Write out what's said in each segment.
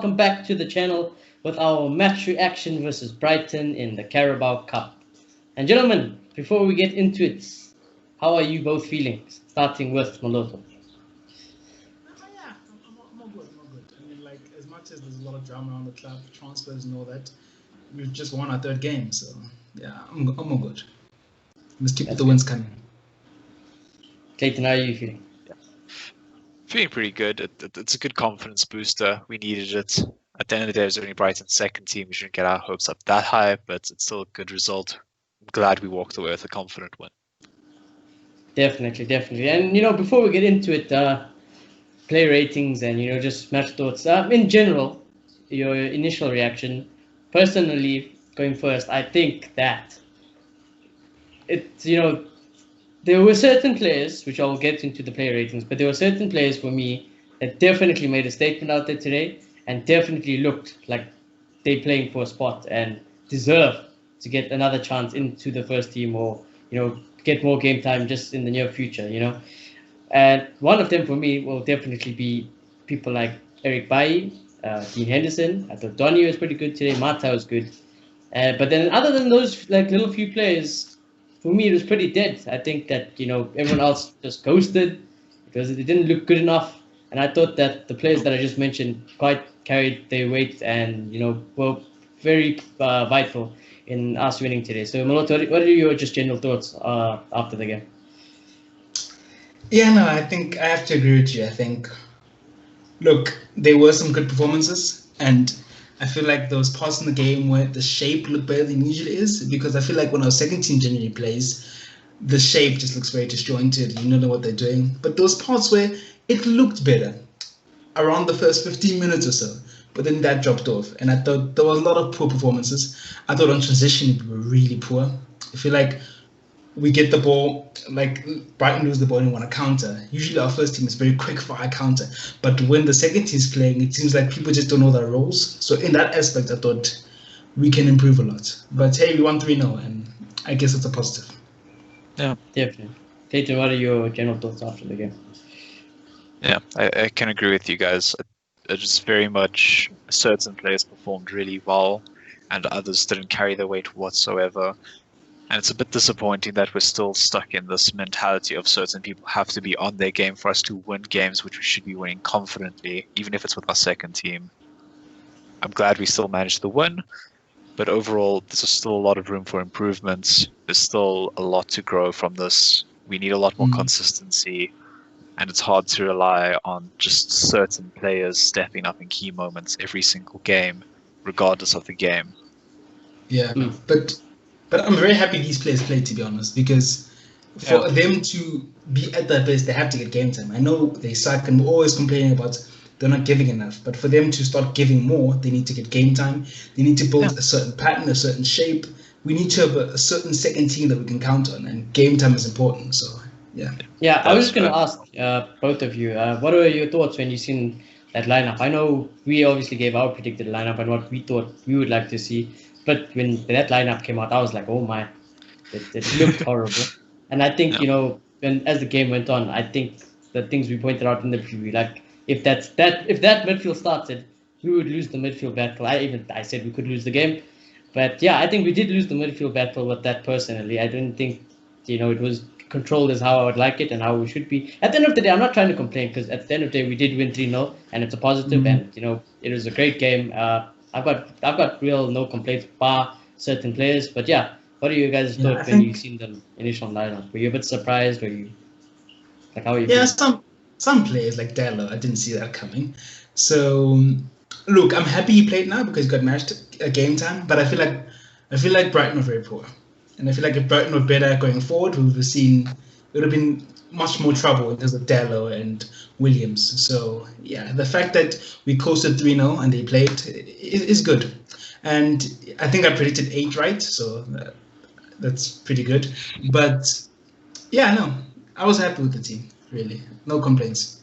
welcome back to the channel with our match reaction versus Brighton in the Carabao Cup. And gentlemen, before we get into it, how are you both feeling? Starting with Moloto. Yeah, I'm all good. I'm all good. I mean, like, as much as there's a lot of drama around the club, transfers and all that, we've just won our third game. So, yeah, I'm all good. Let's keep That's the good. wins coming. Clayton, how are you feeling? Feeling pretty good. It's a good confidence booster. We needed it. At the end of the day, it was only Brighton's second team. We shouldn't get our hopes up that high, but it's still a good result. I'm glad we walked away with a confident win. Definitely, definitely. And before we get into it, play ratings and just match thoughts. In general, your initial reaction. Personally, going first, I think that it's there were certain players, which I'll get into the player ratings, but there were certain players for me that definitely made a statement out there today and definitely looked like they're playing for a spot and deserve to get another chance into the first team or, get more game time just in the near future. And one of them for me will definitely be people like Eric Bailly, Dean Henderson. I thought Donny was pretty good today. Mata was good. But then other than those like little few players, for me it was pretty dead. I think that everyone else just ghosted because it didn't look good enough. And I thought that the players that I just mentioned quite carried their weight and were very vital in us winning today. So Maloto, what are your just general thoughts after the game? Yeah, no, I think I have to agree with you. I think, look, there were some good performances, and I feel like there was parts in the game where the shape looked better than it usually is, because I feel like when our second team generally plays, the shape just looks very disjointed. You don't know what they're doing. But those parts where it looked better around the first 15 minutes or so, but then that dropped off. And I thought there was a lot of poor performances. I thought on transition we were really poor. I feel like we get the ball, like Brighton lose the ball and want to counter. Usually our first team is very quick for our counter, but when the second team is playing, it seems like people just don't know their roles. So in that aspect, I thought we can improve a lot. But hey, we won 3-0, and I guess it's a positive. Yeah, Definitely. Clayton, what are your general thoughts after the game? yeah, I can agree with you guys. Just very much certain players performed really well, and others didn't carry their weight whatsoever. And it's a bit disappointing that we're still stuck in this mentality of certain people have to be on their game for us to win games, which we should be winning confidently, even if it's with our second team. I'm glad we still managed to win, but overall, there's still a lot of room for improvements. There's still a lot to grow from this. We need a lot more consistency, and it's hard to rely on just certain players stepping up in key moments every single game, regardless of the game. Yeah, but I'm very happy these players played, to be honest, because for them to be at their best, they have to get game time. I know they suck and we're always complaining about they're not giving enough, but for them to start giving more, they need to get game time. They need to build a certain pattern, a certain shape. We need to have a certain second team that we can count on, and game time is important. So, yeah. Yeah, I was just going to ask both of you, what were your thoughts when you seen that lineup? I know we obviously gave our predicted lineup and what we thought we would like to see, but when that lineup came out, I was like, oh my, it looked horrible. And I think, when as the game went on, I think the things we pointed out in the preview, like if that midfield started, we would lose the midfield battle. I said we could lose the game, but yeah, I think we did lose the midfield battle with that personally. I didn't think, it was controlled as how I would like it and how we should be. At the end of the day, I'm not trying to complain because at the end of the day, we did win 3-0 and it's a positive and, it was a great game. I've got real no complaints bar certain players, but yeah, what are you guys' thoughts when you seen the initial lineup? Were you a bit surprised? Were you like how are you? Yeah, feeling? some players like Dallo, I didn't see that coming. So look, I'm happy he played now because he got matched a game time. But I feel like Brighton were very poor, and I feel like if Brighton were better going forward, we would have seen it would have been much more trouble in terms of Dallo and Williams. So yeah, the fact that we coasted 3-0 and they played is good. And I think I predicted 8 right, so that's pretty good. But yeah, no, I was happy with the team, really. No complaints.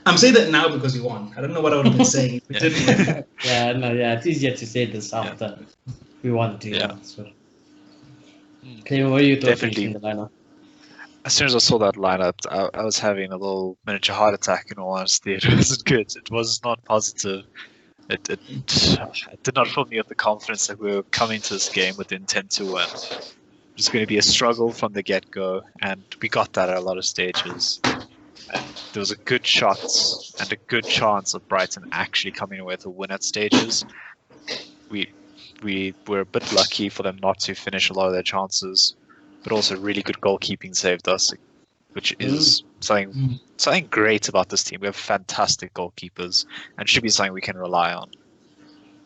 I'm saying that now because we won. I don't know what I would have been saying if we didn't win. Yeah, it's easier to say this after we won 3-0. Yeah. So, Clayton, what are your thoughts when you Definitely. seen the lineup? As soon as I saw that lineup, I was having a little miniature heart attack, in all honesty. It wasn't good. It was not positive. It did not fill me with the confidence that we were coming to this game with the intent to win. It was going to be a struggle from the get-go, and we got that at a lot of stages. And there was a good shot and a good chance of Brighton actually coming away with a win at stages. We were a bit lucky for them not to finish a lot of their chances, but also really good goalkeeping saved us, which is something great about this team. We have fantastic goalkeepers, and should be something we can rely on.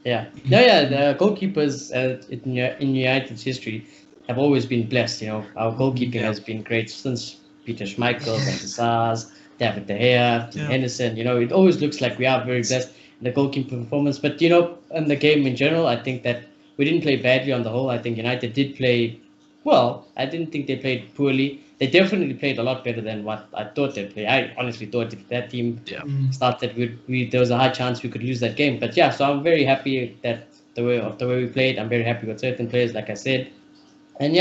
Yeah. The goalkeepers in United's history have always been blessed. Our goalkeeping has been great since Peter Schmeichel, Van der Sars, David De Gea, Henderson. It always looks like we are very blessed in the goalkeeping performance. But in the game in general, I think that we didn't play badly on the whole. I think United did play well. I didn't think they played poorly. They definitely played a lot better than what I thought they'd play. I honestly thought if that team started, there was a high chance we could lose that game. But so I'm very happy that the way we played. I'm very happy with certain players, like I said. And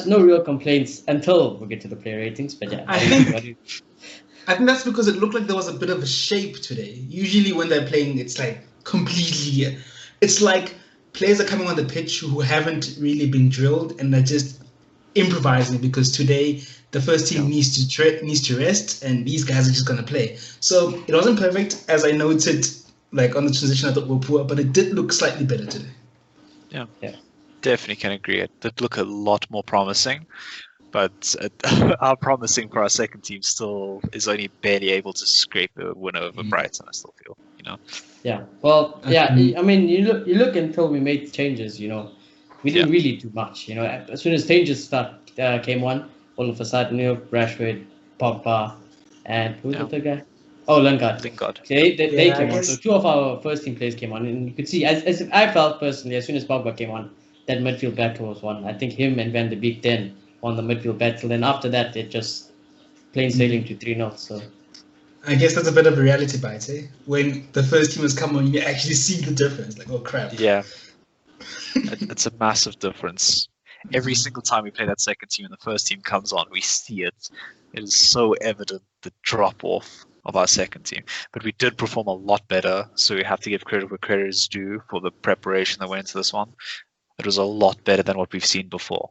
no real complaints until we get to the player ratings. But I think that's because it looked like there was a bit of a shape today. Usually when they're playing, it's like completely. It's like players are coming on the pitch who haven't really been drilled and they're just improvising because today the first team needs to rest and these guys are just going to play. So it wasn't perfect, as I noted, like on the transition I thought we were poor, but it did look slightly better today. Yeah. Definitely can agree. It did look a lot more promising, but our promising for our second team still is only barely able to scrape a win over Brighton, I still feel, Yeah. Well, I mean, you look until we made changes, we didn't really do much, as soon as changes came on, all of a sudden, Rashford, Pogba, and who's the third guy? Oh, Lingard. They came on. So two of our first team players came on, and you could see, as I felt personally, as soon as Pogba came on, that midfield battle was won. I think him and Van de Beek then won the midfield battle, and after that, it just plain sailing to 3-0. So I guess that's a bit of a reality bite, eh? When the first team has come on, you actually see the difference. Like, oh crap. Yeah. It's a massive difference. Every single time we play that second team and the first team comes on, we see it. It is so evident, the drop-off of our second team. But we did perform a lot better, so we have to give credit where credit is due for the preparation that went into this one. It was a lot better than what we've seen before.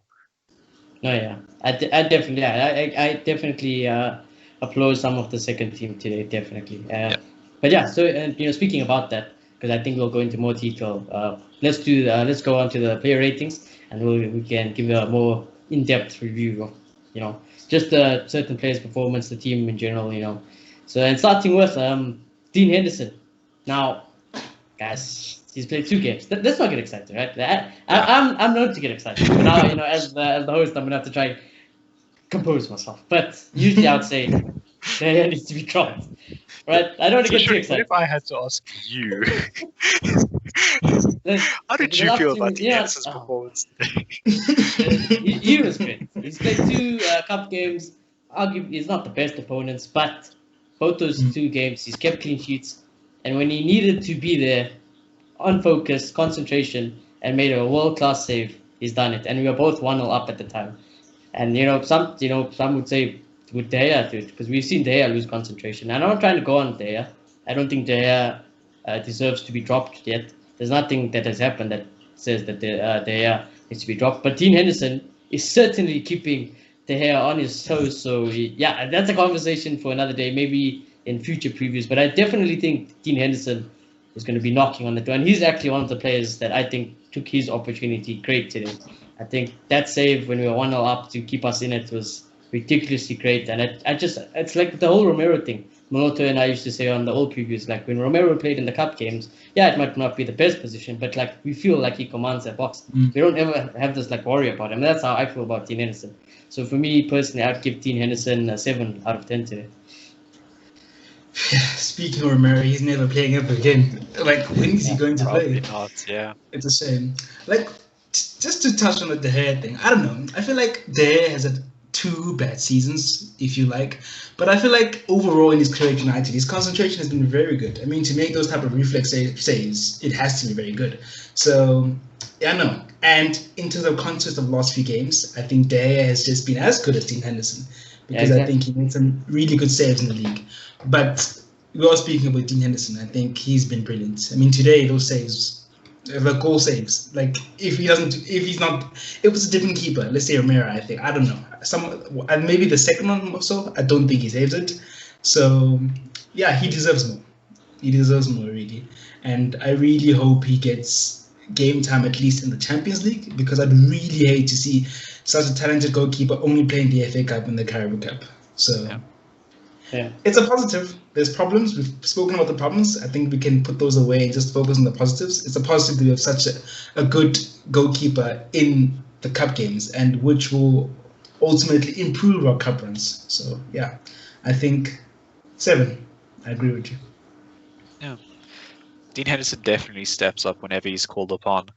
Oh, yeah. I definitely applaud some of the second team today, definitely. But so speaking about that, because I think we'll go into more detail. Let's go on to the player ratings, and we can give a more in-depth review of just the certain players' performance, the team in general. So and starting with Dean Henderson. Now, guys, he's played 2 games. Let's not get excited, right? I'm known to get excited, but now as the host, I'm gonna have to try and compose myself. But usually I would say there needs to be dropped. Right, I don't want to get too excited. What if I had to ask you? How did you feel about the Henderson's performance today? He was great. He's played 2 cup games. Arguably, he's not the best opponents, but both those 2 games, he's kept clean sheets. And when he needed to be there, on focus, concentration, and made a world-class save, he's done it. And we were both 1-0 up at the time. And some would say, with De Gea, because we've seen De Gea lose concentration. And I'm not trying to go on De Gea. I don't think De Gea deserves to be dropped yet. There's nothing that has happened that says that De Gea needs to be dropped. But Dean Henderson is certainly keeping De Gea on his toes. So, that's a conversation for another day, maybe in future previews. But I definitely think Dean Henderson is going to be knocking on the door. And he's actually one of the players that I think took his opportunity great today. I think that save when we were 1-0 up to keep us in it was ridiculously great. And it's like the whole Romero thing. Moloto and I used to say on the old previews, like when Romero played in the cup games, it might not be the best position, but like we feel like he commands that box. We don't ever have this like worry about him. That's how I feel about Dean Henderson. So for me personally, I'd give Dean Henderson a 7 out of 10 today. Speaking of Romero, he's never playing ever again. Like, when is he going to play? Not, yeah. It's a shame. Like, just to touch on the De Gea thing, I don't know. I feel like De Gea has had 2 bad seasons, if you like. But I feel like overall in his career at United, his concentration has been very good. I mean, to make those type of reflex saves, it has to be very good. So, no. And into the context of the last few games, I think De Gea has just been as good as Dean Henderson. Because I think he made some really good saves in the league. But we are speaking about Dean Henderson. I think he's been brilliant. I mean, today those saves, the goal saves. Like if he's not, it was a different keeper. Let's say Romero. I don't know. And maybe the second one or so. I don't think he saves it. So yeah, he deserves more. He deserves more really, and I really hope he gets game time at least in the Champions League, because I'd really hate to see such a talented goalkeeper only playing the FA Cup and the Carabao Cup. So. Yeah. It's a positive. There's problems. We've spoken about the problems. I think we can put those away and just focus on the positives. It's a positive that we have such a good goalkeeper in the cup games, and which will ultimately improve our cup runs. So yeah, I think 7. I agree with you. Yeah. Dean Henderson definitely steps up whenever he's called upon.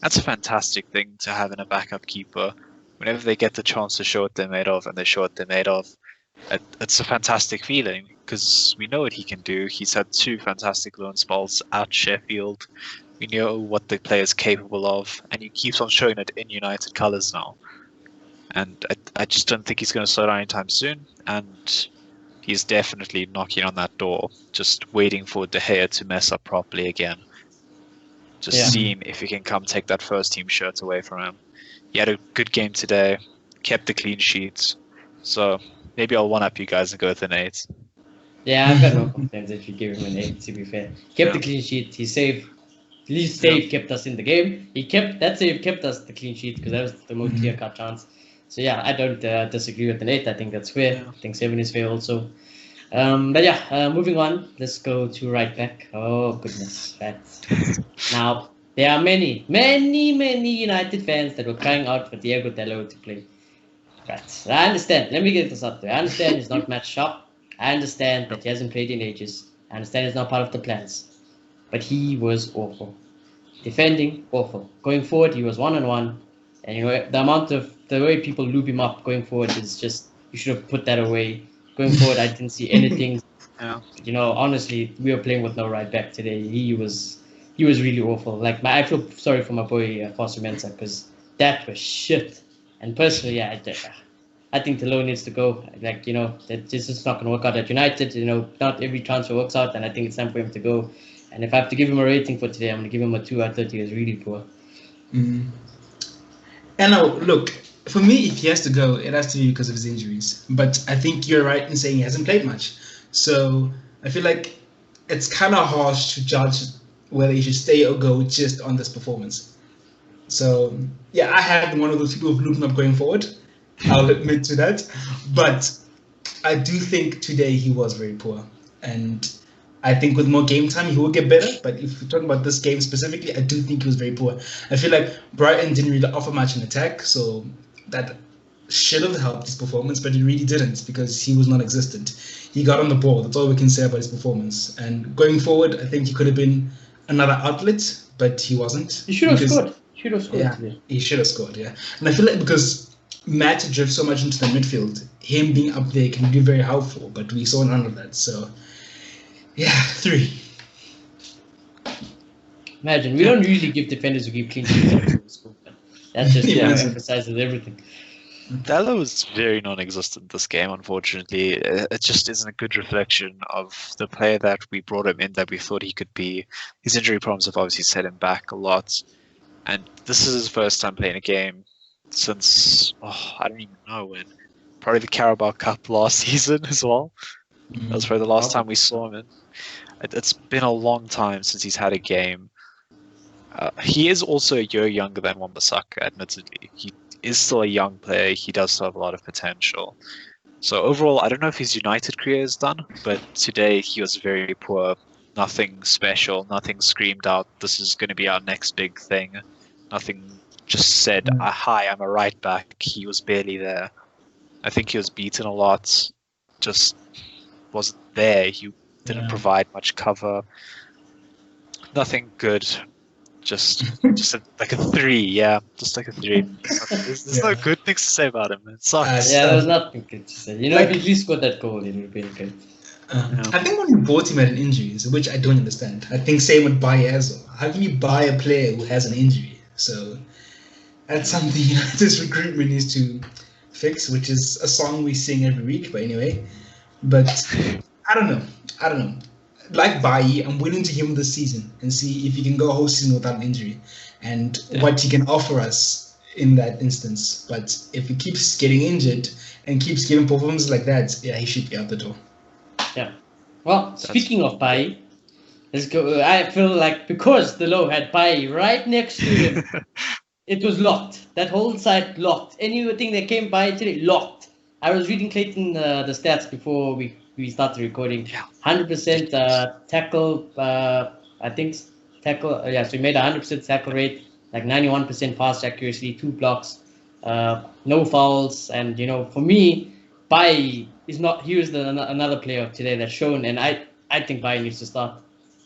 That's a fantastic thing to have in a backup keeper. Whenever they get the chance to show what they're made of, and they show what they're made of, it's a fantastic feeling, because we know what he can do. He's had 2 fantastic loan spells at Sheffield. We know what the player is capable of, and he keeps on showing it in United colours now. And I just don't think he's going to slow down anytime soon. And he's definitely knocking on that door, just waiting for De Gea to mess up properly again. Just seeing if he can come take that first team shirt away from him. He had a good game today, kept the clean sheets. So maybe I'll one-up you guys and go with an 8. Yeah, I've got no complaints if you give him an 8, to be fair. Kept the clean sheet, he saved. At least save kept us in the game. That save kept us the clean sheet, because that was the most clear-cut chance. So yeah, I don't disagree with an 8. I think that's fair. Yeah. I think 7 is fair also. But yeah, moving on. Let's go to right back. Oh goodness, now there are many United fans that were crying out for Diego Dalot to play. Right, I understand. Let me get this out there. I understand he's not match sharp. I understand that he hasn't played in ages. I understand it's not part of the plans. But he was awful. Defending, awful. Going forward, he was 1-on-1. And you know, the way people loop him up going forward is just, you should have put that away. Going forward, I didn't see anything. Yeah. You know, honestly, we were playing with no right back today. He was really awful. Like, I feel sorry for my boy Foster Mensah, because that was shit. And personally, yeah, I think Dalot needs to go. Like, you know, that this is not going to work out at United. You know, not every transfer works out, and I think it's time for him to go. And if I have to give him a rating for today, I'm going to give him a 2 out of 30. He was really poor. And now, look, for me, if he has to go, it has to be because of his injuries. But I think you're right in saying he hasn't played much. So I feel like it's kind of harsh to judge whether he should stay or go just on this performance. So, yeah, I have been one of those people who've looped up going forward. I'll admit to that. But I do think today he was very poor. And I think with more game time, he will get better. But if we're talking about this game specifically, I do think he was very poor. I feel like Brighton didn't really offer much in attack. So that should have helped his performance, but it really didn't, because he was non-existent. He got on the ball. That's all we can say about his performance. And going forward, I think he could have been another outlet, but he wasn't. He should have scored. Yeah, he should have scored, yeah. And I feel like because Matt drifts so much into the midfield, him being up there can be very helpful, but we saw none of that. So, yeah, 3. Imagine, we don't usually give defenders who keep clean sheets. That just emphasizes everything. Dalot was very non-existent this game, unfortunately. It just isn't a good reflection of the player that we brought him in, that we thought he could be. His injury problems have obviously set him back a lot. And this is his first time playing a game since, I don't even know when. Probably the Carabao Cup last season as well. That was probably the last time we saw him in. It's been a long time since he's had a game. He is also a year younger than Wan-Bissaka, admittedly. He is still a young player. He does still have a lot of potential. So overall, I don't know if his United career is done, but today he was very poor. Nothing special, nothing screamed out, this is going to be our next big thing. Nothing just said, hi, I'm a right back. He was barely there. I think he was beaten a lot, just wasn't there. He didn't provide much cover. Nothing good. Just like a 3, yeah. Just like a 3. There's no good things to say about him. It sucks. Yeah, there's nothing good to say. You know, if he scored that goal, it would have been good. I think when we bought him at an injury, which I don't understand. I think same with Baez. How can you buy a player who has an injury? So that's something this recruitment needs to fix, which is a song we sing every week. But anyway, I don't know. like Bailly, I'm willing to give him this season and see if he can go a whole season without an injury and what he can offer us in that instance. But if he keeps getting injured and keeps giving performances like that, yeah, he should be out the door. Yeah. Well, speaking of Bailly, let's go. I feel like because the low had Bailly right next to him, it was locked. That whole side locked. Anything that came by today, locked. I was reading Clayton the stats before we started recording. 100% tackle. I think tackle. Yeah, so he made 100% tackle rate, like 91% pass accuracy, 2 blocks, no fouls, and for me, Bailly is not. He was another player today that's shown, and I think Bailly needs to start.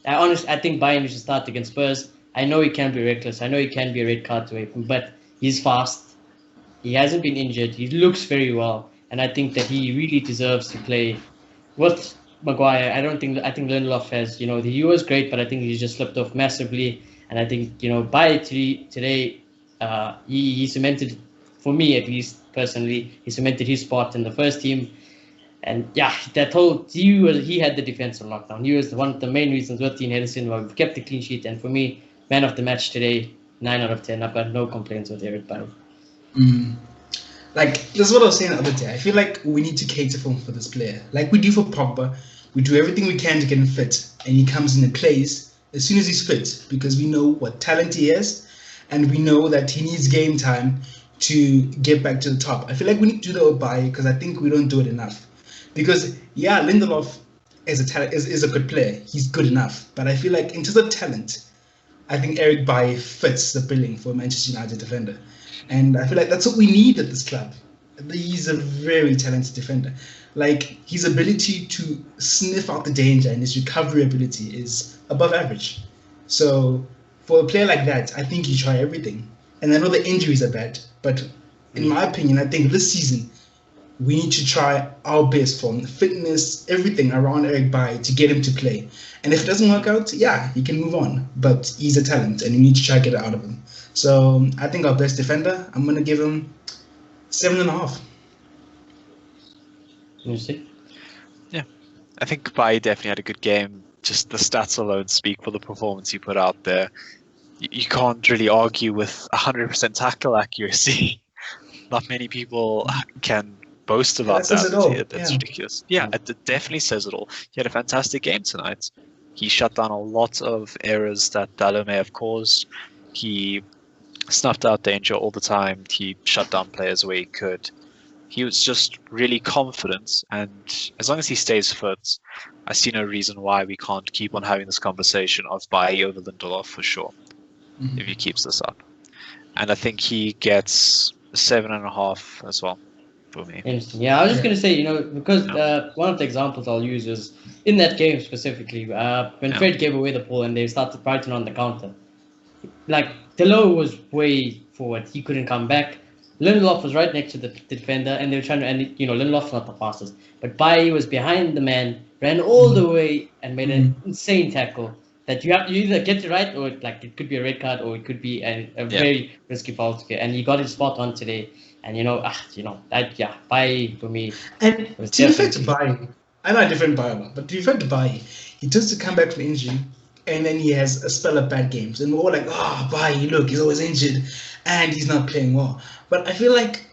I think Bailly needs to start against Spurs. I know he can be reckless. I know he can be a red card away from, but he's fast. He hasn't been injured. He looks very well, and I think that he really deserves to play with Maguire. I think Lindelof has. He was great, but I think he's just slipped off massively. And I think by today, he cemented, for me at least personally, he cemented his spot in the first team. And yeah, he had the defense on lockdown. He was one of the main reasons with Henderson why we've kept the clean sheet. And for me, man of the match today, 9 out of 10. I've got no complaints with Eric Bailly. Like, this is what I was saying the other day. I feel like we need to cater for this player. Like we do for Pogba. We do everything we can to get him fit. And he comes in and plays as soon as he's fit. Because we know what talent he has. And we know that he needs game time to get back to the top. I feel like we need to do that with Bailly because I think we don't do it enough. Because, yeah, Lindelof is a good player. He's good enough. But I feel like in terms of talent, I think Eric Bailly fits the billing for a Manchester United defender. And I feel like that's what we need at this club. He's a very talented defender. Like, his ability to sniff out the danger and his recovery ability is above average. So, for a player like that, I think you try everything. And I know the injuries are bad, but in my opinion, I think this season, we need to try our best from fitness, everything around Eric Bailly to get him to play. And if it doesn't work out, yeah, he can move on. But he's a talent, and we need to try to get it out of him. So I think our best defender, I'm going to give him 7.5. You see? Yeah, I think Bailly definitely had a good game. Just the stats alone speak for the performance he put out there. You can't really argue with 100% tackle accuracy. Not many people can boast about that. That's ridiculous. Yeah, it definitely says it all. He had a fantastic game tonight. He shut down a lot of errors that Dalot may have caused. He snuffed out danger all the time. He shut down players where he could. He was just really confident, and as long as he stays fit, I see no reason why we can't keep on having this conversation of Bailly over Lindelof for sure, if he keeps this up. And I think he gets 7.5 as well for me. Interesting. Yeah, I was just going to say, because one of the examples I'll use is in that game specifically, when Fred gave away the ball and they started Brighton on the counter. Like, Dalot was way forward. He couldn't come back. Lindelof was right next to the defender, and they were trying to, and Lindelof's not the fastest, but Bailly was behind the man, ran all the way, and made an insane tackle that you either get it right, or it could be a red card, or it could be a very risky foul to get, and he got it spot on today. And Bailly for me. And to be fair to Bailly, I know a different Bailly, but to be fair to Bailly, he tends to come back from injury, and then he has a spell of bad games, and we're all like, Bailly, look, he's always injured, and he's not playing well. But I feel like,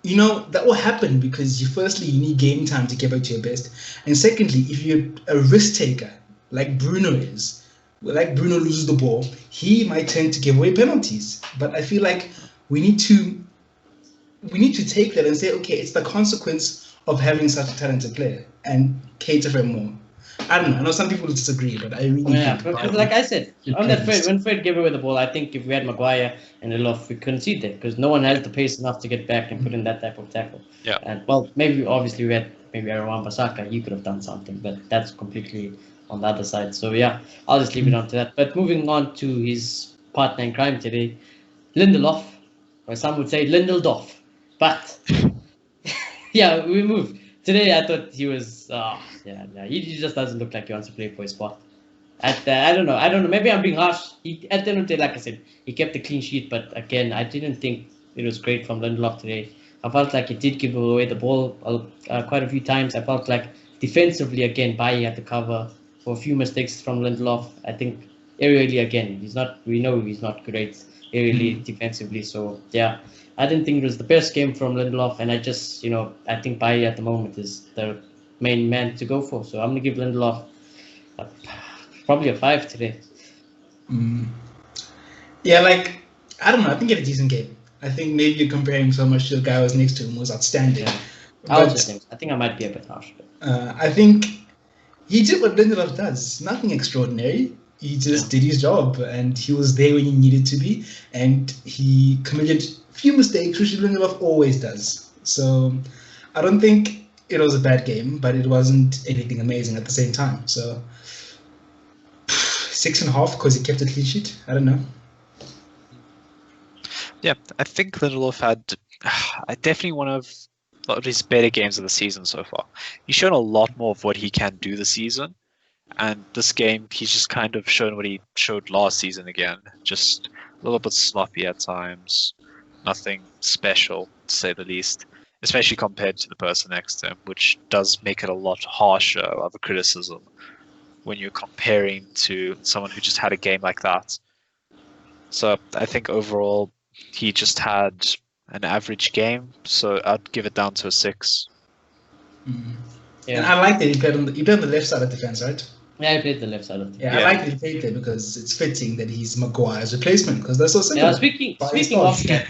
that will happen because firstly, you need game time to get back to your best. And secondly, if you're a risk taker, like Bruno is, like Bruno loses the ball, he might tend to give away penalties. But I feel like we need to take that and say, okay, it's the consequence of having such a talented player and cater for him more. I don't know. I know some people disagree, but I really think because like I said, on that when Fred gave away the ball, I think if we had Maguire and Lindelof, we couldn't see that because no one has the pace enough to get back and put in that type of tackle. Yeah. And obviously we had maybe Aaron Bissaka, he could have done something, but that's completely on the other side. So yeah, I'll just leave it on to that. But moving on to his partner in crime today, Lindelof, or some would say Lindeldorf. But yeah, we move. Today I thought he was he just doesn't look like he wants to play for his spot. I don't know. Maybe I'm being harsh. At the end of the day, like I said, he kept the clean sheet, but again, I didn't think it was great from Lindelof today. I felt like he did give away the ball quite a few times. I felt like defensively, again, Bailly had to cover. for a few mistakes from Lindelof. I think aerially again, we know he's not great aerially defensively. So yeah, I didn't think it was the best game from Lindelof, and I just I think Bailly at the moment is the main man to go for. So I'm gonna give Lindelof a, probably a 5 today. Yeah, like, I don't know. I think he had a decent game. I think maybe you're comparing so much to the guy who was next to him, who was outstanding. Yeah. I think I might be a bit harsh. But... I think he did what Lindelof does. Nothing extraordinary. He just did his job, and he was there when he needed to be, and he committed a few mistakes, which Lindelof always does. So I don't think it was a bad game, but it wasn't anything amazing at the same time. So 6.5 because he kept a clean sheet. I don't know. Yeah, I think Lindelof had definitely one of his better games of the season so far. He's shown a lot more of what he can do this season. And this game, he's just kind of shown what he showed last season again. Just a little bit sloppy at times. Nothing special, to say the least. Especially compared to the person next to him, which does make it a lot harsher of a criticism when you're comparing to someone who just had a game like that. So I think overall, he just had an average game. So I'd give it down to a 6. Mm-hmm. Yeah. And I like that he played on the left side of defense, right? Yeah, I played the left side of the defense. Yeah, I like that he played there because it's fitting that he's Maguire's replacement because that's so simple. Yeah, speaking of that,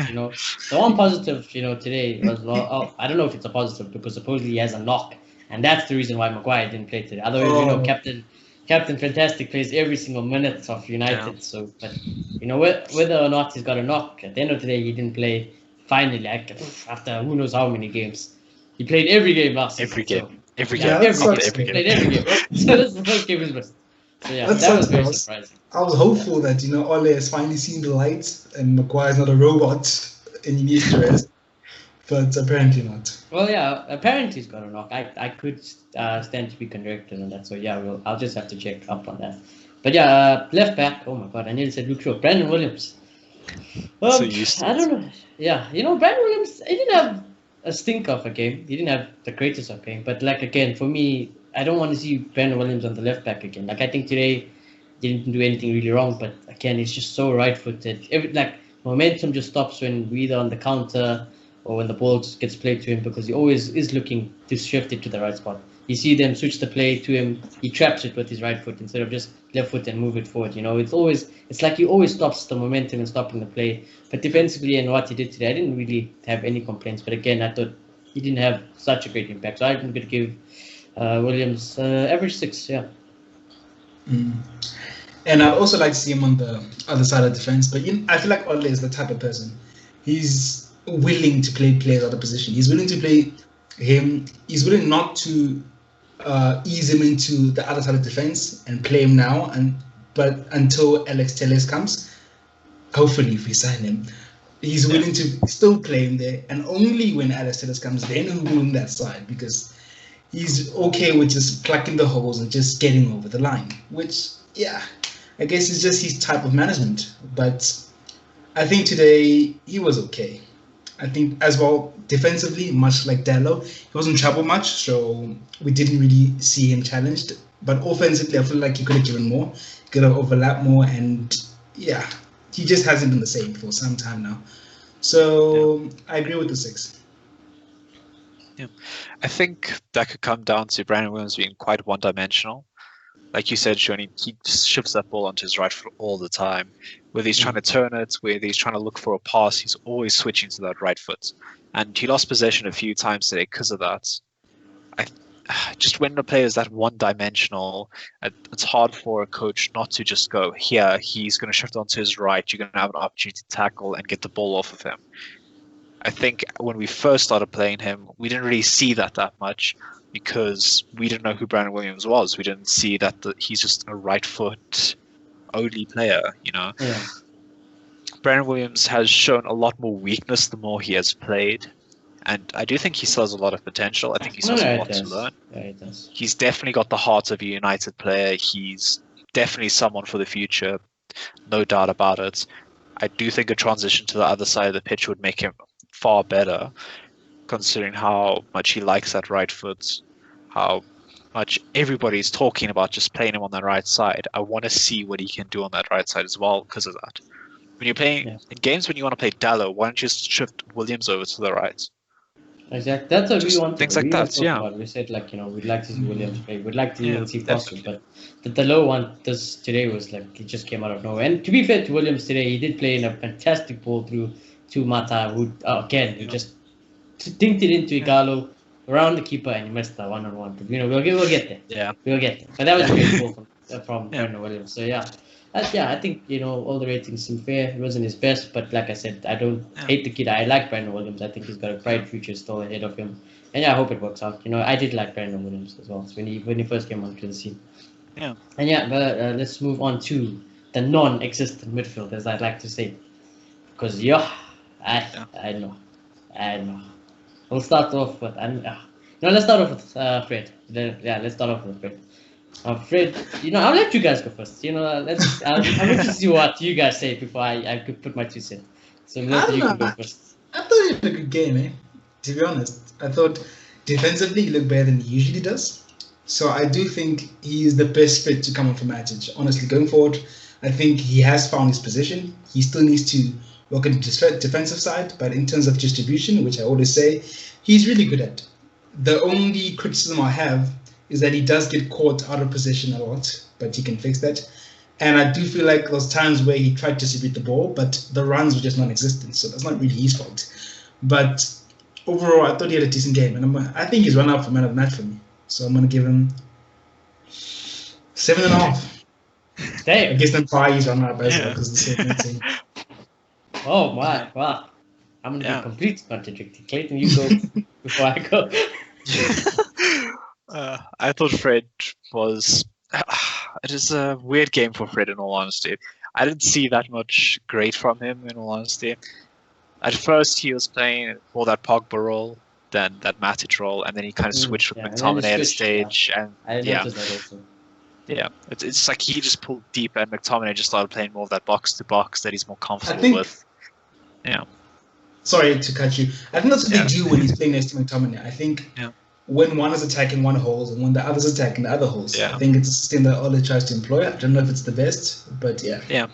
the one positive, today was, I don't know if it's a positive because supposedly he has a knock, and that's the reason why Maguire didn't play today. Otherwise, Captain Fantastic plays every single minute of United. Yeah. So, but whether or not he's got a knock, at the end of the day, he didn't play. Finally, after who knows how many games, he played every game last season. Every game. Every game. Played every game. So that's the first game he missed. So yeah, that was very surprising. I was hopeful that Ole has finally seen the light and Maguire's not a robot and he needs to rest, but apparently not. Well, yeah, apparently he's got a knock. I could stand to be corrected on that. So yeah, I'll just have to check up on that. But yeah, left back. Oh my God, I nearly said Luke Shaw. Brandon Williams. I don't know. Yeah, Brandon Williams. He didn't have a stink of a game. He didn't have the greatest of game. But again, for me, I don't want to see Brandon Williams on the left back again. I think today he didn't do anything really wrong. But again, he's just so right-footed. Momentum just stops when we're either on the counter or when the ball just gets played to him because he always is looking to shift it to the right spot. You see them switch the play to him. He traps it with his right foot instead of just left foot and move it forward. It's like he always stops the momentum and stopping the play. But defensively and what he did today, I didn't really have any complaints. But again, I thought he didn't have such a great impact. So I'm going to give Williams average 6. Yeah. And I'd also like to see him on the other side of defense. But I feel like Ole is the type of person. He's willing to play players out of position. He's willing to play him. He's willing not to ease him into the other side of defense and play him now. But until Alex Telles comes, hopefully if we sign him, he's willing to still play him there. And only when Alex Telles comes, then he'll go on that side because he's okay with just plucking the holes and just getting over the line. Which, yeah, I guess it's just his type of management. But I think today he was okay. I think as well, defensively, much like Dallo, he wasn't trouble much, so we didn't really see him challenged. But offensively, I feel like he could have given more, he could have overlapped more, and yeah, he just hasn't been the same for some time now. So I agree with the 6. Yeah, I think that could come down to Brandon Williams being quite one-dimensional. Like you said, Shoni, he just shifts that ball onto his right foot all the time. Whether he's trying to turn it, whether he's trying to look for a pass, he's always switching to that right foot. And he lost possession a few times today because of that. Just when the player is that one-dimensional, it's hard for a coach not to just go, here, he's going to shift onto his right, you're going to have an opportunity to tackle and get the ball off of him. I think when we first started playing him, we didn't really see that much because we didn't know who Brandon Williams was. We didn't see that he's just a right foot only player, Yeah. Brandon Williams has shown a lot more weakness the more he has played. And I do think he still has a lot of potential. I think he still has a lot to learn. Yeah, he does. He's definitely got the heart of a United player. He's definitely someone for the future. No doubt about it. I do think a transition to the other side of the pitch would make him far better, considering how much he likes that right foot, how much everybody's talking about just playing him on the right side, I want to see what he can do on that right side as well because of that. When you're playing in games when you want to play Dallo, why don't you just shift Williams over to the right? Exactly. That's what Just we wanted. things like We that, yeah. about. We said like we'd like to see Williams play. We'd like to Yeah, even see Foster, definitely. but the low one today was like it just came out of nowhere. And to be fair to Williams today, he did play in a fantastic ball through to Mata, who who just dinked it into Igalo around the keeper and he missed that 1-on-1. But, we'll get there. Yeah. We'll get there. But that was a great goal from Brandon Williams. So yeah. I think all the ratings seem fair. It wasn't his best, but like I said, I don't hate the kid. I like Brandon Williams. I think he's got a bright future still ahead of him, and I hope it works out. I did like Brandon Williams as well when he first came onto the scene. Yeah. And but let's move on to the non-existent midfield, as I'd like to say, because I know. We'll start off with let's start off with Fred. Let's start off with Fred. Fred, I'll let you guys go first. I'm going to see what you guys say before I could put my 2 cents. So let you go first. I thought he had a good game, to be honest. I thought defensively he looked better than he usually does. So I do think he's the best fit to come on for Matic. Honestly, going forward, I think he has found his position. He still needs to work on the defensive side, but in terms of distribution, which I always say, he's really good at. The only criticism I have is that he does get caught out of position a lot, but he can fix that. And I do feel like those times where he tried to distribute the ball, but the runs were just non-existent, so that's not really his fault. But overall, I thought he had a decent game, and I think he's run out for man of the match for me. So I'm going to give him 7.5. Damn. I guess then probably he's run out by as well because the same team. Oh my, wow. I'm going to be completely contradicting. Clayton, you go before I go. I thought Fred was... it is a weird game for Fred, in all honesty. I didn't see that much great from him, in all honesty. At first, he was playing more that Pogba role than that Matic role, and then he kind of switched with McTominay at a stage. And I noticed that also. Yeah, it's like he just pulled deep, and McTominay just started playing more of that box-to-box that he's more comfortable with. Yeah. Sorry to cut you. I think that's what they do when he's playing next to McTominay. I think when one is attacking one hole and when the other is attacking the other holes, I think it's a system that Ole tries to employ. I don't know if it's the best, but yeah. Yeah.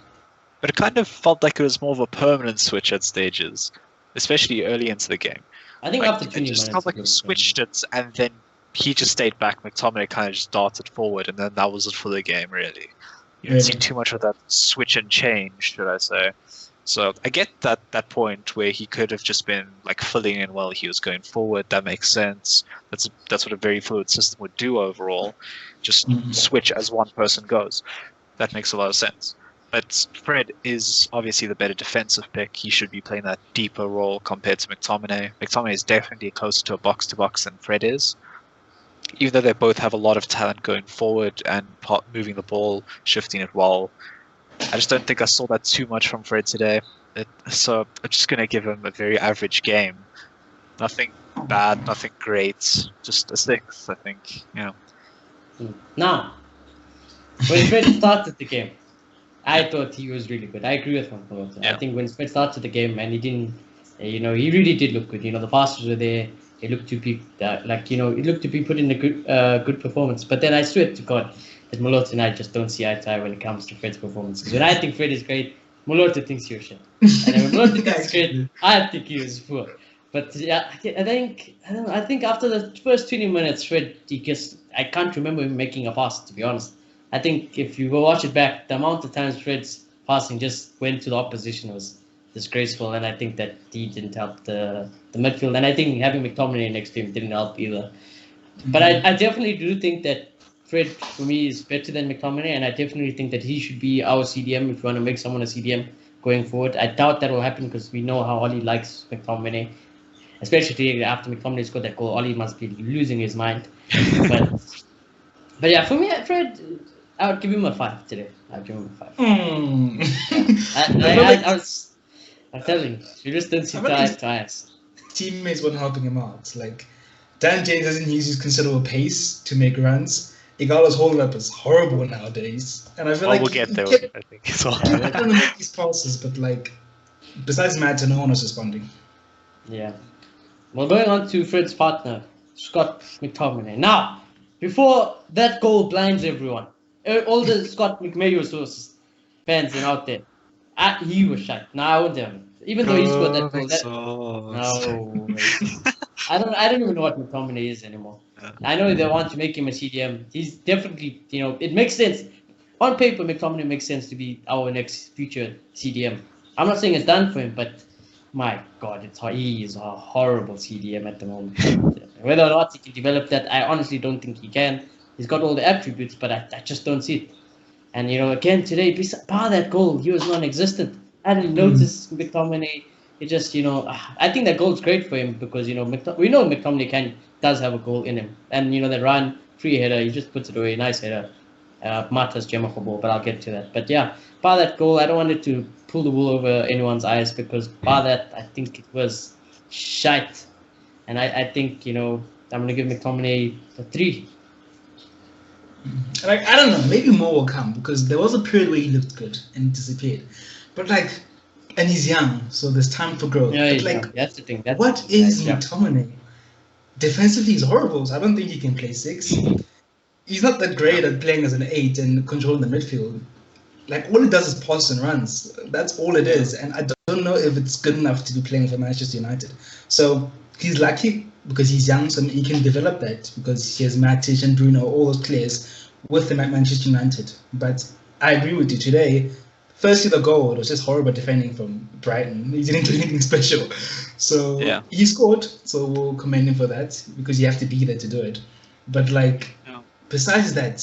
But it kind of felt like it was more of a permanent switch at stages, especially early into the game. I think after 20 minutes. It just felt like he switched it, and then he just stayed back. McTominay kind of just darted forward, and then that was it for the game, really. You didn't see too much of that switch and change, should I say. So I get that point where he could have just been like filling in while he was going forward. That makes sense. That's what a very fluid system would do overall. Just switch as one person goes. That makes a lot of sense. But Fred is obviously the better defensive pick. He should be playing that deeper role compared to McTominay. McTominay is definitely closer to a box-to-box than Fred is. Even though they both have a lot of talent going forward and moving the ball, shifting it well, I just don't think I saw that too much from Fred today. So I'm just going to give him a very average game. Nothing bad, nothing great. Just a 6, I think. Yeah. Now, when Fred started the game, I thought he was really good. I agree with him. I think when Fred started the game and he didn't, he really did look good. The passes were there. It looked to be it looked to be put in a good performance. But then I swear to God that Malota and I just don't see eye to eye when it comes to Fred's performance. Because when I think Fred is great, Malota thinks you're shit. And when Malota thinks great, I think he was poor. But yeah, I think after the first 20 minutes, Fred, I can't remember him making a pass, to be honest. I think if you go watch it back, the amount of times Fred's passing just went to the opposition was disgraceful, and I think that he didn't help the midfield, and I think having McTominay next to him didn't help either. But I definitely do think that Fred, for me, is better than McTominay, and I definitely think that he should be our CDM if you want to make someone a CDM going forward. I doubt that will happen because we know how Ollie likes McTominay, especially after McTominay scored that goal. Ollie must be losing his mind. But yeah, for me, Fred, I would give him a 5 today. I'd give him a 5. I'm telling you, you just didn't see twice. Teammates weren't helping him out. Like, Dan James doesn't use his considerable pace to make runs. Igalo's hold up is horrible nowadays. And I feel like we'll get there, I think. So. I'm going to make these passes, but like, besides Matt, no one was responding. Yeah. Well, going on to Fred's partner, Scott McTominay. Now, Before that goal blinds everyone. All the Scott McMahon fans and out there. He was shite. No, I wouldn't have him. Even though he scored that goal, no way. I don't even know what McTominay is anymore. I know they want to make him a CDM. He's definitely, it makes sense. On paper, McTominay makes sense to be our next future CDM. I'm not saying it's done for him, but my God, he is a horrible CDM at the moment. Whether or not he can develop that, I honestly don't think he can. He's got all the attributes, but I just don't see it. And, again, today, bar that goal, he was non-existent. I didn't notice McTominay. It just, I think that goal's great for him because, we know McTominay does have a goal in him. And, that run, free header, he just puts it away, nice header. Mata's gem of a ball, but I'll get to that. But yeah, bar that goal, I don't want it to pull the wool over anyone's eyes because bar that, I think it was shite. And I think, I'm going to give McTominay a 3. I don't know, maybe more will come because there was a period where he looked good and disappeared. But and he's young, so there's time for growth. Yeah, but that's the thing. What is McTominay? Defensively, he's horrible, so I don't think he can play 6. He's not that great at playing as an 8 and controlling the midfield. All he does is pass and runs. That's all it is. And I don't know if it's good enough to be playing for Manchester United. So he's lucky because he's young, so he can develop that because he has Matic and Bruno, all those players with him at Manchester United. But I agree with you today. Firstly, the goal was just horrible defending from Brighton. He didn't do anything special. So he scored, so we'll commend him for that because you have to be there to do it. But besides that,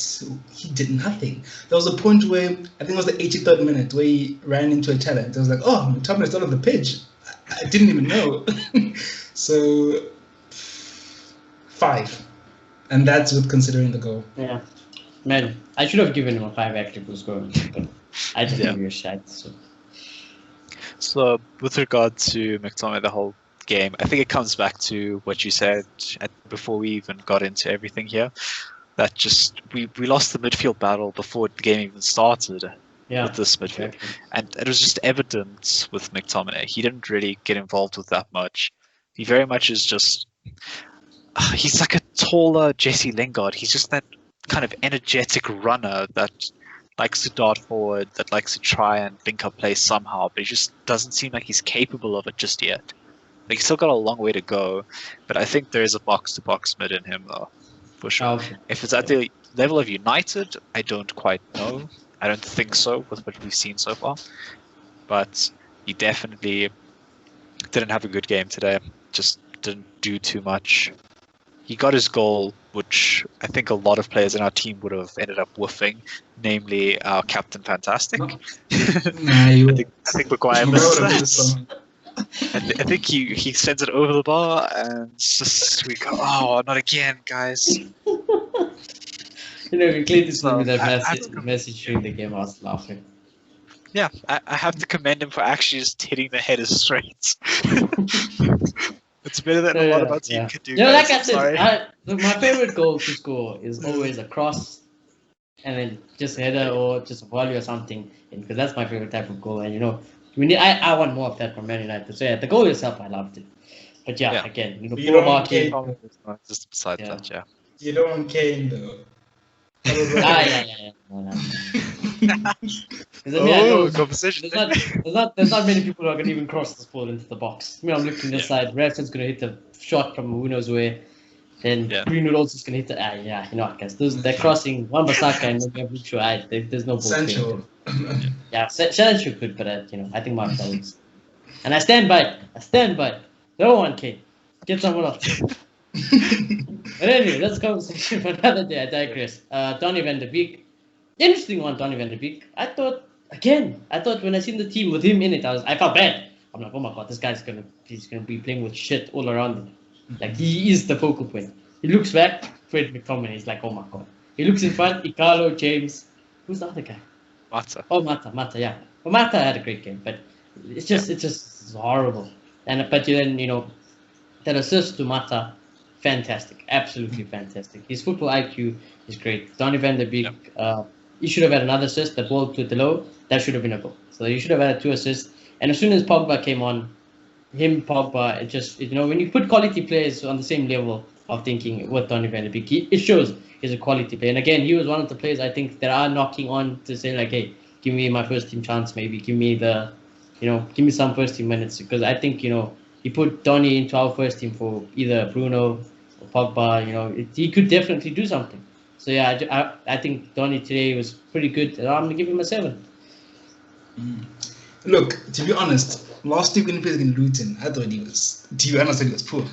he did nothing. There was a point where, I think it was the 83rd minute, where he ran into a talent. I was like, oh, McTominay's not on the pitch. I didn't even know. So, 5. And that's with considering the goal. Yeah. Man, I should have given him a 5 actually for scoring. But I just think he was shite. So, with regard to McTominay, the whole game, I think it comes back to what you said before we even got into everything here. That just we lost the midfield battle before the game even started with this midfield, and it was just evident with McTominay. He didn't really get involved with that much. He very much is just he's like a taller Jesse Lingard. He's just that kind of energetic runner that likes to dart forward, that likes to try and link up play somehow, but he just doesn't seem like he's capable of it just yet. He's still got a long way to go, but I think there is a box-to-box mid in him though. For sure. If it's at the level of United, I don't quite know. I don't think so with what we've seen so far. But he definitely didn't have a good game today. Just didn't do too much. He got his goal, which I think a lot of players in our team would have ended up whiffing, namely our Captain Fantastic. I think Maguire missed that. I think he sends it over the bar, and just we go, oh, not again, guys. Clayton sent me that message during the game. I was laughing. Yeah, I have to commend him for actually just hitting the header straight. It's better than a lot of our team could do. Like I said, my favorite goal to score is always a cross, and then just a header or just a volley or something, because that's my favorite type of goal. And I want more of that from Man United. So the goal itself, I loved it. But again, you don't want Kane. Just beside that, You don't want Kane though. Conversation. There's not many people who are going to even cross this ball into the box. I'm looking this side. Rashford's going to hit the shot from who knows where. Then Greenwood also is going to hit the. Guys. They're crossing Wan-Bissaka and maybe Luke Shaw. There's no ball. Sancho. Sancho could, but I think Martial is. And I stand by it. No one can. Get someone else. But anyway, that's a conversation for another day. I digress. Donny van de Beek. Interesting one, Donny van de Beek. I thought when I seen the team with him in it, I felt bad. I'm like, oh my God, this guy's he's gonna be playing with shit all around him. Like, he is the focal point. He looks back, Fred McTominay. He's like, oh my God. He looks in front, Icalo, James. Who's the other guy? Mata. Oh, Mata, yeah. Well, Mata had a great game, but it's just horrible. But then, that assist to Mata, fantastic. Absolutely fantastic. His football IQ is great. Donny van de Beek, he should have had another assist. That ball to the low, that should have been a goal. So he should have had 2 assists. And as soon as Pogba came on, Pogba, it just, when you put quality players on the same level, of thinking with Donny van de Beek. It shows he's a quality player. And again, he was one of the players I think that are knocking on to say like, hey, give me my first team chance, maybe give me give me some first team minutes, because I think he put Donny into our first team for either Bruno or Pogba. He could definitely do something. So yeah, I think Donny today was pretty good. I'm gonna give him a 7. Look, to be honest, last week when he played against Luton, I thought he was, to be honest, he was poor.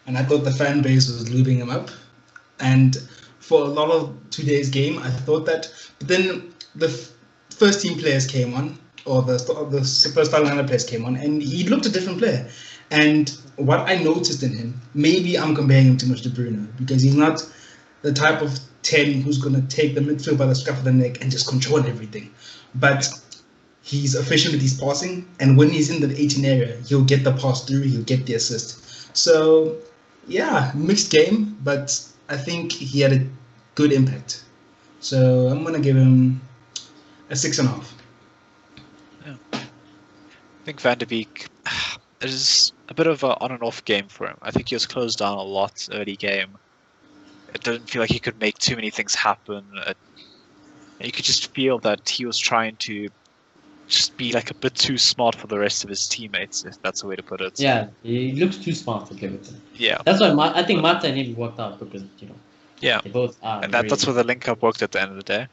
And I thought the fan base was lubing him up. And for a lot of today's game, I thought that. But then the first team players came on, or the first starting lineup players came on, and he looked a different player. And what I noticed in him, maybe I'm comparing him too much to Bruno, because he's not the type of 10 who's going to take the midfield by the scruff of the neck and just control everything. But he's efficient with his passing, and when he's in the 18 area, he'll get the pass through, he'll get the assist. So, yeah, mixed game, but I think he had a good impact. So I'm going to give him a 6.5. Yeah. I think Van de Beek is a bit of an on and off game for him. I think he was closed down a lot early game. It didn't feel like he could make too many things happen. You could just feel that he was trying to just be like a bit too smart for the rest of his teammates, if that's the way to put it. Yeah, he looks too smart to play with him. Yeah. That's why I think Mata and him worked out, because yeah, they both are. And that's where the link up worked at the end of the day.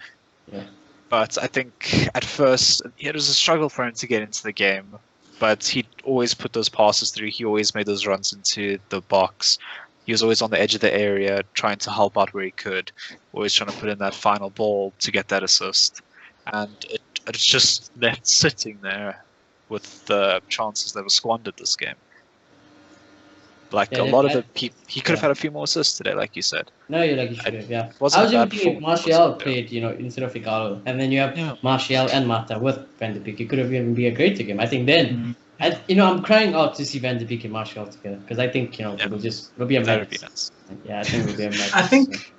Yeah. But I think at first it was a struggle for him to get into the game, but he always put those passes through. He always made those runs into the box. He was always on the edge of the area, trying to help out where he could, always trying to put in that final ball to get that assist. And it's just left sitting there with the chances that were squandered this game. Like a lot of the people, he could have had a few more assists today, like you said. No, you're like you should have, yeah. I Wasn't was a even bad thinking if performance, Martial played, instead of Igalo, and then you have Yeah. Martial and Mata with Van de Beek. It could have even been a greater game. I think then, I'm crying out to see Van de Beek and Martial together, because I think it'll be a That would mess. be nice. Yeah, I think it'll be a mess. I think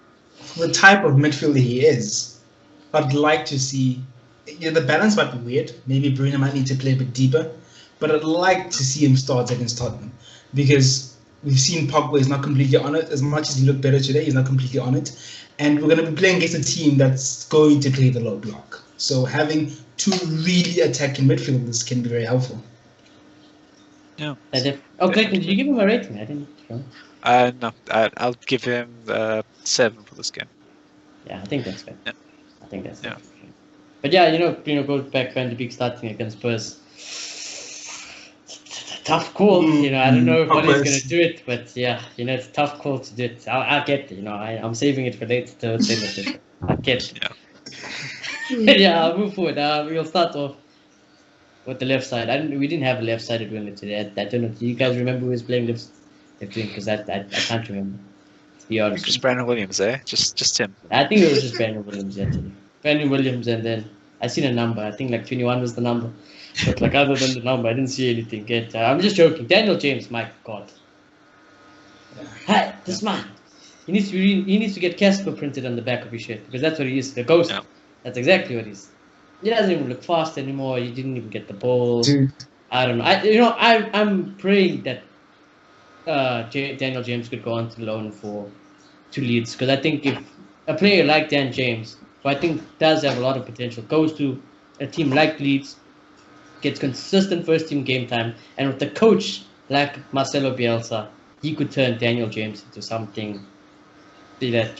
the type of midfielder he is, I'd like to see. The balance might be weird. Maybe Bruno might need to play a bit deeper, but I'd like to see him start against Tottenham, because we've seen Pogba is not completely on it. As much as he looked better today, he's not completely on it. And we're going to be playing against a team that's going to play the low block. So having two really attacking midfielders can be very helpful. Yeah. Clayton, did you give him a rating? I didn't. No, I'll give him 7 for this game. Yeah, I think that's fair. Yeah. I think that's Yeah. fair. But yeah, go back Van de Beek starting against Spurs. It's a tough call. I don't know if Ollie's going to do it, but yeah, it's a tough call to do it. I'll get it. I'm saving it for later to say that. I'll get it. Yeah. Yeah, I'll move forward. We'll start off with the left side. We didn't have a left-sided winger today. I don't know. Do you guys remember who was playing left wing? Because I can't remember. To be honest. Just Brandon Williams, Just him. I think it was just Brandon Williams actually. Brandon Williams, and then I seen a number. I think like 21 was the number. But like other than the number, I didn't see anything. I'm just joking. Daniel James, my God. Hi, this man. He needs to get Casper printed on the back of his shirt, because that's what he is. The ghost. Yeah. That's exactly what he is. He doesn't even look fast anymore. He didn't even get the ball. Dude. I don't know. I'm praying that Daniel James could go on to loan to Leeds, because I think if a player like Dan James, who I think does have a lot of potential, goes to a team like Leeds, gets consistent first team game time, and with a coach like Marcelo Bielsa, he could turn Daniel James into something that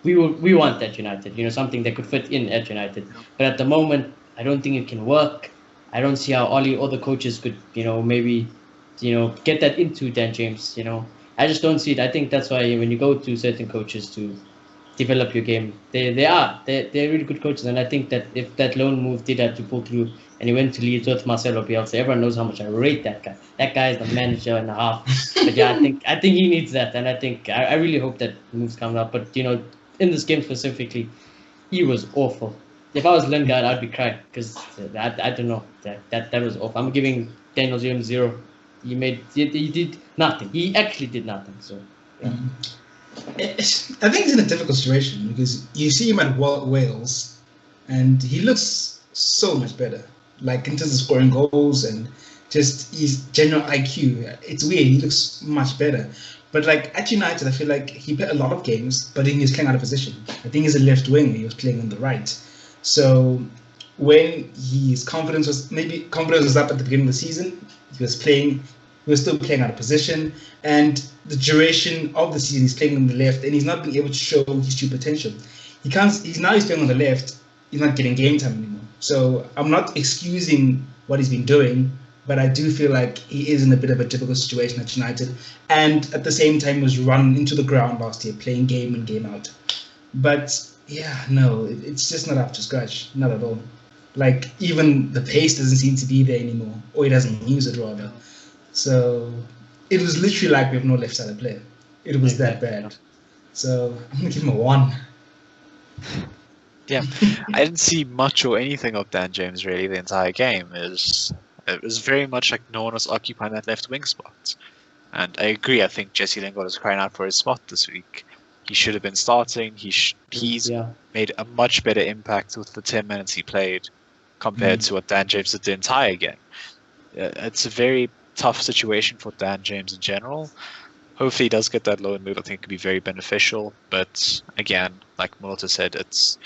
we want at United. Something that could fit in at United. But at the moment, I don't think it can work. I don't see how Ollie or the coaches could maybe get that into Dan James. I just don't see it. I think that's why when you go to certain coaches to develop your game, they're really good coaches, and I think that if that loan move did have to pull through and he went to Leeds with Marcelo Bielsa, everyone knows how much I rate that guy. That guy is the manager and a half. But yeah, I think he needs that, and I really hope that moves come up. But in this game specifically, he was awful. If I was Lingard, I'd be crying, because I don't know, that was awful. I'm giving Daniel James 0. He did nothing. He actually did nothing. So yeah. I think he's in a difficult situation, because you see him at Wales, and he looks so much better. Like in terms of scoring goals and just his general IQ, it's weird. He looks much better. But like at United, I feel like he played a lot of games, but he was playing out of position. I think he's a left wing. He was playing on the right. So when his confidence was up at the beginning of the season, he was playing. He was still playing out of position, and the duration of the season, he's playing on the left, and he's not being able to show his true potential. He can't. He's playing on the left. He's not getting game time anymore. So I'm not excusing what he's been doing, but I do feel like he is in a bit of a difficult situation at United, and at the same time was run into the ground last year, playing game in, game out. But yeah, no, it's just not up to scratch, not at all. Like even the pace doesn't seem to be there anymore, or he doesn't use it rather. So it was literally like we have no left-sided player. It was that bad. So I'm gonna give him a 1. Yeah, I didn't see much or anything of Dan James really the entire game. It was very much like no one was occupying that left wing spot. And I agree, I think Jesse Lingard is crying out for his spot this week. He should have been starting. He's made a much better impact with the 10 minutes he played compared to what Dan James did the entire game. It's a very tough situation for Dan James in general. Hopefully he does get that loan move. I think it could be very beneficial. But again, like Melita said, it's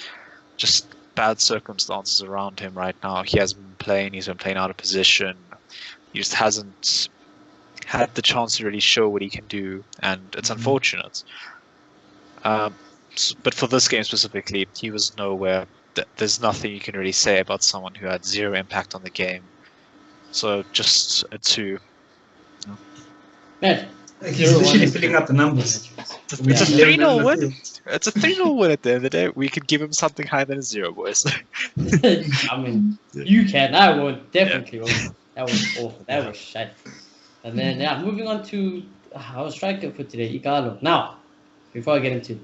just bad circumstances around him right now. He hasn't been playing. He's been playing out of position. He just hasn't had the chance to really show what he can do, and it's unfortunate. But for this game specifically, he was nowhere. There's nothing you can really say about someone who had zero impact on the game. So just a 2. Man, he's literally filling up the numbers. It's a 3-0 win. It's a 3-0 win at the end of the day. We could give him something higher than a 0, boys. I mean, you can. I won't. Definitely won't. That was awful. That was shit. And then, moving on to our striker for today, Igalo. Now, before I get into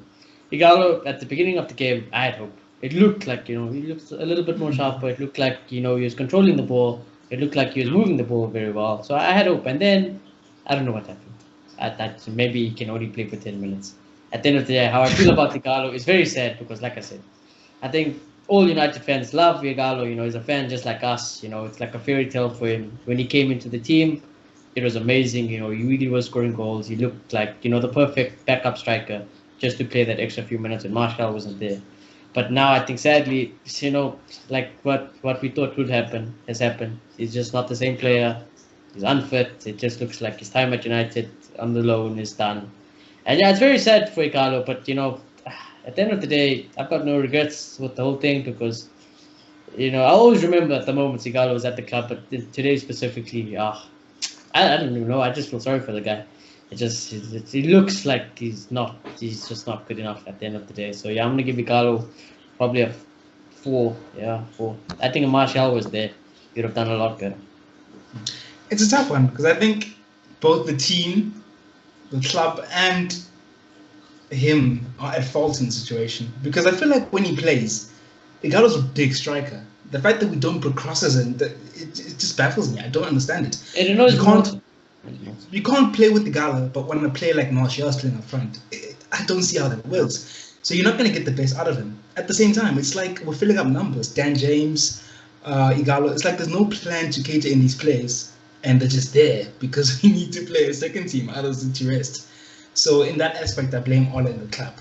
Igalo, at the beginning of the game, I had hope. It looked like, he looked a little bit more sharper. It looked like, he was controlling the ball. It looked like he was moving the ball very well. So I had hope. And then, I don't know what happened. Maybe he can only play for 10 minutes. At the end of the day, how I feel about Igalo is very sad because, like I said, I think all United fans love Igalo. He's a fan just like us. It's like a fairy tale for him. When he came into the team, it was amazing. He really was scoring goals. He looked like, the perfect backup striker just to play that extra few minutes when Martial wasn't there. But now I think sadly, like what we thought would happen has happened. He's just not the same player. He's unfit. It just looks like his time at United on the loan is done. And yeah, it's very sad for Igalo, but at the end of the day, I've got no regrets with the whole thing because, I always remember at the moments Igalo was at the club, but today specifically, I don't even know. I just feel sorry for the guy. It looks like he's just not good enough at the end of the day. So yeah, I'm gonna give Igalo probably a 4. Yeah, 4. I think if Martial was there, he'd have done a lot better. It's a tough one because I think both the team, the club, and him are at fault in the situation. Because I feel like when he plays, Igalo's a big striker. The fact that we don't put crosses in, it just baffles me. I don't understand it. You can't play with Igalo, but when a player like Martial is playing up front, I don't see how that works. So you're not going to get the best out of him. At the same time, it's like we're filling up numbers. Dan James, Igalo, it's like there's no plan to cater in these players, and they're just there because we need to play a second team, others need to rest. So in that aspect, I blame Ola in the club.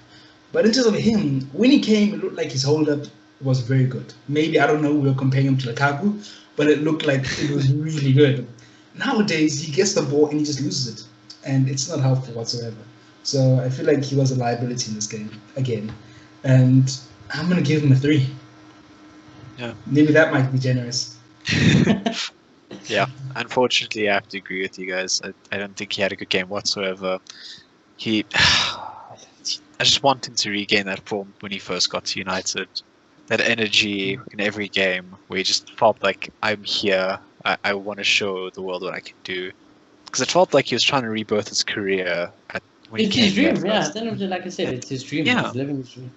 But in terms of him, when he came, it looked like his hold-up was very good. Maybe, I don't know, we were comparing him to Lukaku, but it looked like it was really good. Nowadays, he gets the ball and he just loses it. And it's not helpful whatsoever. So I feel like he was a liability in this game, again. And I'm going to give him a 3. Yeah. Maybe that might be generous. Yeah, unfortunately, I have to agree with you guys. I don't think he had a good game whatsoever. I just want him to regain that form when he first got to United. That energy in every game where he just felt like, I'm here, I want to show the world what I can do. Because it felt like he was trying to rebirth his career when it's his dream, yeah. Like I said, it's his dream. Yeah. He's living his dream.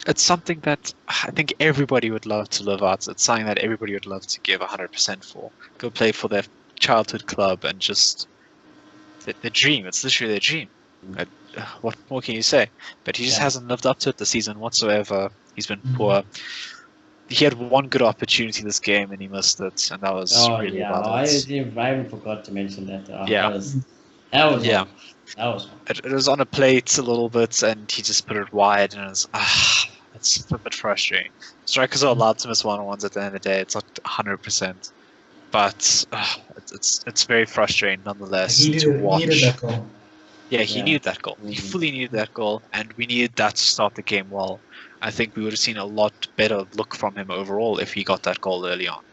It's something that I think everybody would love to live out. It's something that everybody would love to give 100% for. Go play for their childhood club and just the dream. It's literally their dream. What more can you say? But he just hasn't lived up to it this season whatsoever. He's been poor. He had one good opportunity this game and he missed it, and that was really bad. I even forgot to mention that. That was Yeah. one. That was one. It was on a plate a little bit, and he just put it wide, and it's a bit frustrating. Strikers are allowed to miss one-on-ones at the end of the day. It's not 100%, but it's very frustrating nonetheless to watch. He needed that goal. Yeah, he Yeah. needed that goal. He fully needed that goal, and we needed that to start the game well. I think we would have seen a lot better look from him overall if he got that goal early on.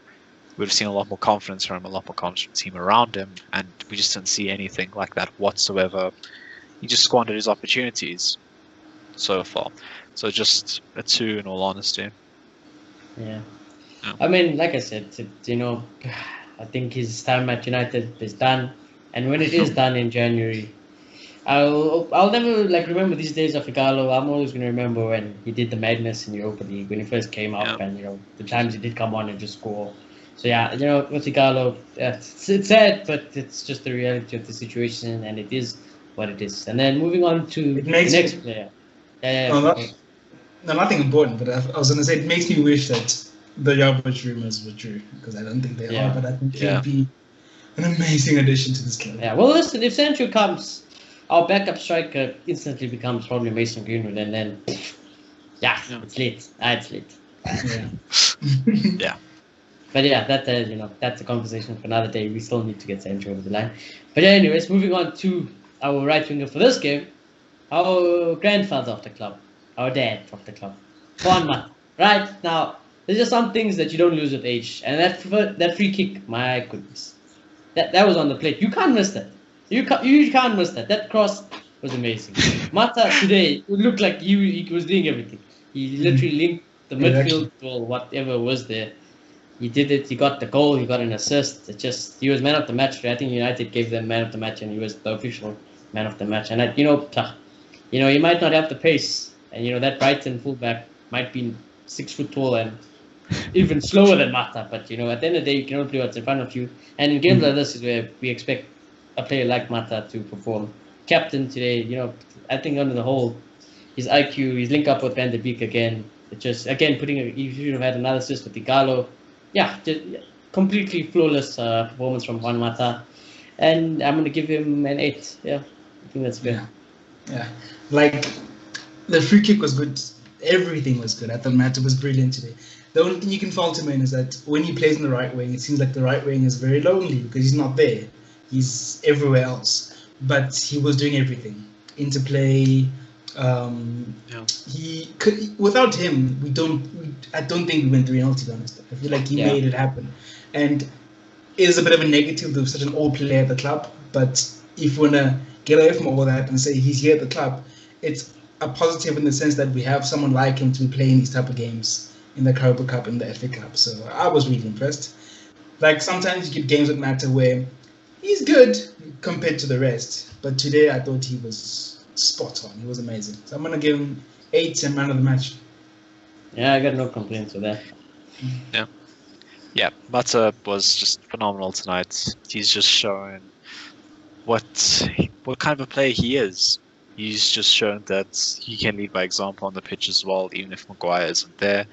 We would have seen a lot more confidence from him, a lot more confident team around him, and we just didn't see anything like that whatsoever. He just squandered his opportunities so far. So just a 2 in all honesty. Yeah. Yeah. I mean, like I said, I think his time at United is done, and when it is done in January, I'll never remember these days of Igalo. I'm always gonna remember when he did the madness in Europa League when he first came up, Yeah. and the times he did come on and just score. So yeah, with Igalo, it's sad, but it's just the reality of the situation, and it is what it is. And then moving on to It makes the next me- player. Yeah. No, nothing important, but I was going to say it makes me wish that the Jovic rumors were true, because I don't think they Yeah. are, but I think Yeah. he'd be an amazing addition to this club. Yeah, well, listen, if Sancho comes, our backup striker instantly becomes probably Mason Greenwood, and then, Yeah. it's late. It's late. Yeah. But yeah, that's a conversation for another day. We still need to get Sancho over the line. But yeah, anyways, moving on to our right winger for this game, our grandfather of the club, our dad of the club, Juan Mata. Right now, there's just some things that you don't lose with age, and that free kick, my goodness, that was on the plate. You can't miss that. You can't miss that. That cross was amazing. Mata today looked like he was doing everything. He literally linked the midfield or whatever was there. He did it. He got the goal. He got an assist. He was man of the match. I think United gave them man of the match, and he was the official man of the match. And he might not have the pace, and that Brighton fullback might be 6 foot tall and even slower than Mata. But at the end of the day, you can only play what's in front of you. And in games like this is where we expect a player like Mata to perform. Captain today, I think on the whole, his IQ, his link up with Van der Beek again. Just again he should have had another assist with Igalo. Yeah, just completely flawless performance from Juan Mata, and I'm gonna give him an 8. Yeah, I think that's fair. Yeah. Like the free kick was good. Everything was good. I thought Mata was brilliant today. The only thing you can fault him in is that when he plays in the right wing, it seems like the right wing is very lonely because he's not there. He's everywhere else. But he was doing everything. Interplay. He could. Without him, I don't think we went 3-0. To be honest, I feel like he made it happen, and it is a bit of a negative. There was such an old player at the club, but if we wanna get away from all that and say he's here at the club, it's a positive in the sense that we have someone like him to be playing these type of games in the Carabao Cup and the FA Cup. So I was really impressed. Like sometimes you get games that matter where he's good compared to the rest, but today I thought he was spot on. He was amazing. So I'm gonna give him 8 and man of the match. Yeah, I got no complaints with that. Yeah, Mata was just phenomenal tonight. He's just shown what kind of a player he is. He's just shown that he can lead by example on the pitch as well, even if Maguire isn't there.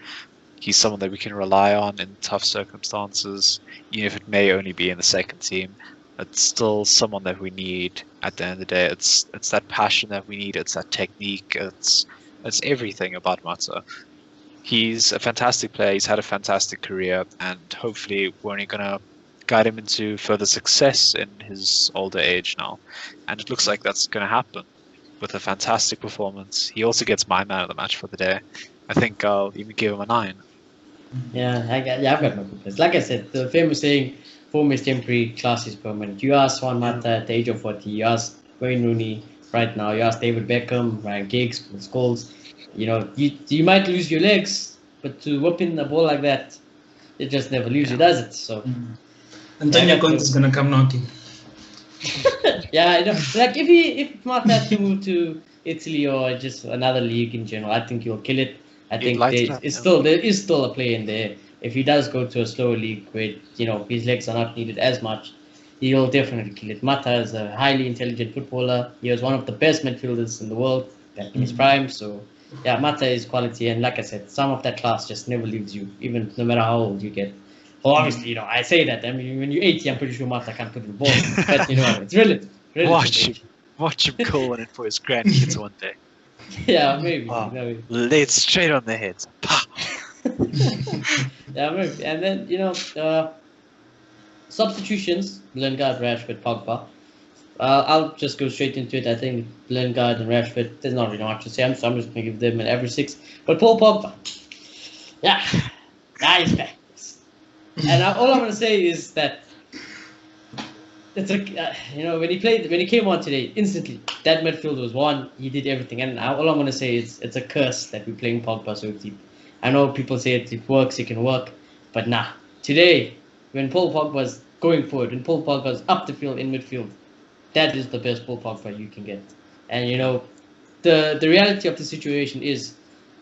He's someone that we can rely on in tough circumstances, even if it may only be in the second team. It's still someone that we need at the end of the day. It's that passion that we need. It's that technique. It's everything about Mata. He's a fantastic player. He's had a fantastic career, and hopefully we're only going to guide him into further success in his older age now. And it looks like that's going to happen with a fantastic performance. He also gets my man of the match for the day. I think I'll even give him a 9. Yeah, I've got no complaints. Like I said, the famous saying, form is temporary, class is permanent. You ask Juan Mata at the age of 40, you ask Wayne Rooney right now, you ask David Beckham, Ryan Giggs, Paul Scholes, you might lose your legs, but to whip in the ball like that, it just never leaves you, does it? So, Antonio Conte is gonna come knocking. yeah, I know. Like if Mata had to move to Italy or just another league in general, I think he'll kill it. I think there is still a play in there. If he does go to a slower league where his legs are not needed as much, he'll definitely kill it. Mata is a highly intelligent footballer. He was one of the best midfielders in the world back in his prime. So yeah, Mata is quality, and like I said, some of that class just never leaves you, even no matter how old you get. Well, obviously, I say that. I mean, when you're 80, I'm pretty sure Mata can't put the ball. But it's relative. Watch him call one in for his grandkids one day. Yeah, maybe. Oh, maybe. laid straight on the head. Pah! Yeah, maybe. And then substitutions: Lingard, Rashford, Pogba. I'll just go straight into it. I think Lingard and Rashford, there's not really much to say. So I'm just going to give them an average 6. But Paul Pogba, yeah, he's back. And all I'm going to say is that it's when he came on today, instantly that midfield was one. He did everything, and all I'm going to say is it's a curse that we're playing Pogba so deep. I know people say it works, it can work, but nah. Today, when Paul Pogba was going forward, when Paul Pogba was up the field in midfield, that is the best Paul Pogba you can get. And the reality of the situation is,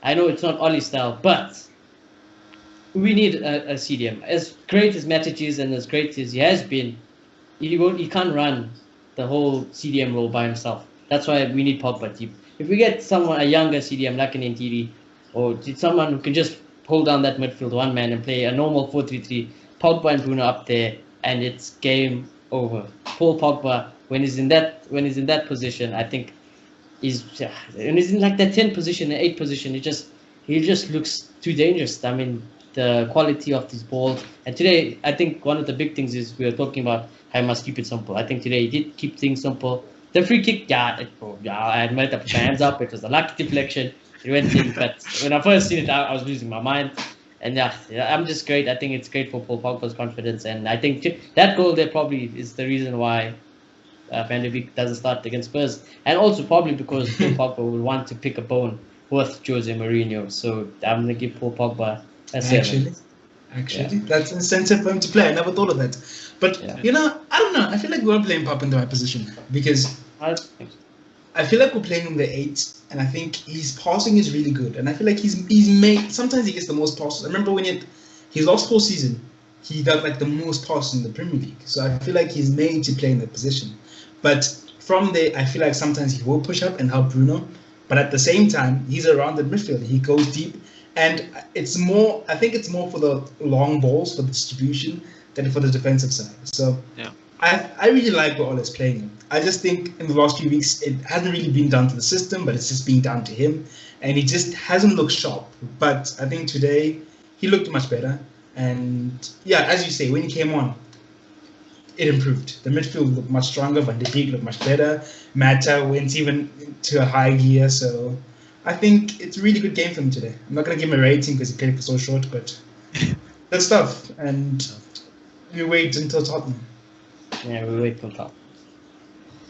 I know it's not Oli style, but we need a CDM. As great as Matic is and as great as he has been, he can't run the whole CDM role by himself. That's why we need Pogba deep. If we get a younger CDM like an Ntiri, or someone who can just hold down that midfield one man and play a normal 4-3-3, Pogba and Bruno up there, and it's game over. Paul Pogba, when he's in that position, I think when he's in like that 10 position, the 8 position, he just looks too dangerous. I mean, the quality of these balls. And today, I think one of the big things is we are talking about how he must keep it simple. I think today he did keep things simple. The free kick, I admit, I put my hands up. It was a lucky deflection. It went in, but when I first seen it, I was losing my mind. And I'm just great. I think it's great for Paul Pogba's confidence. And I think that goal there probably is the reason why Van de Beek doesn't start against Spurs. And also probably because Paul Pogba will want to pick a bone with Jose Mourinho. So I'm going to give Paul Pogba a 7. Actually, that's an incentive for him to play. I never thought of that. But, I don't know. I feel like we're playing Pogba in the right position. Because I feel like we're playing him the 8. And I think his passing is really good. And I feel like he's made... Sometimes he gets the most passes. I remember when his last whole season, he got like the most passes in the Premier League. So I feel like he's made to play in that position. But from there, I feel like sometimes he will push up and help Bruno. But at the same time, he's a rounded midfielder. He goes deep. And I think it's more for the long balls, for the distribution, than for the defensive side. So I really like what Ole's playing him. I just think in the last few weeks, it hasn't really been down to the system, but it's just been down to him. And he just hasn't looked sharp. But I think today, he looked much better. And as you say, when he came on, it improved. The midfield looked much stronger. Van de Beek looked much better. Mata went even to a high gear. So I think it's a really good game for him today. I'm not going to give him a rating because he played for so short, but good stuff. And we wait until Tottenham. Yeah, we wait till Tottenham.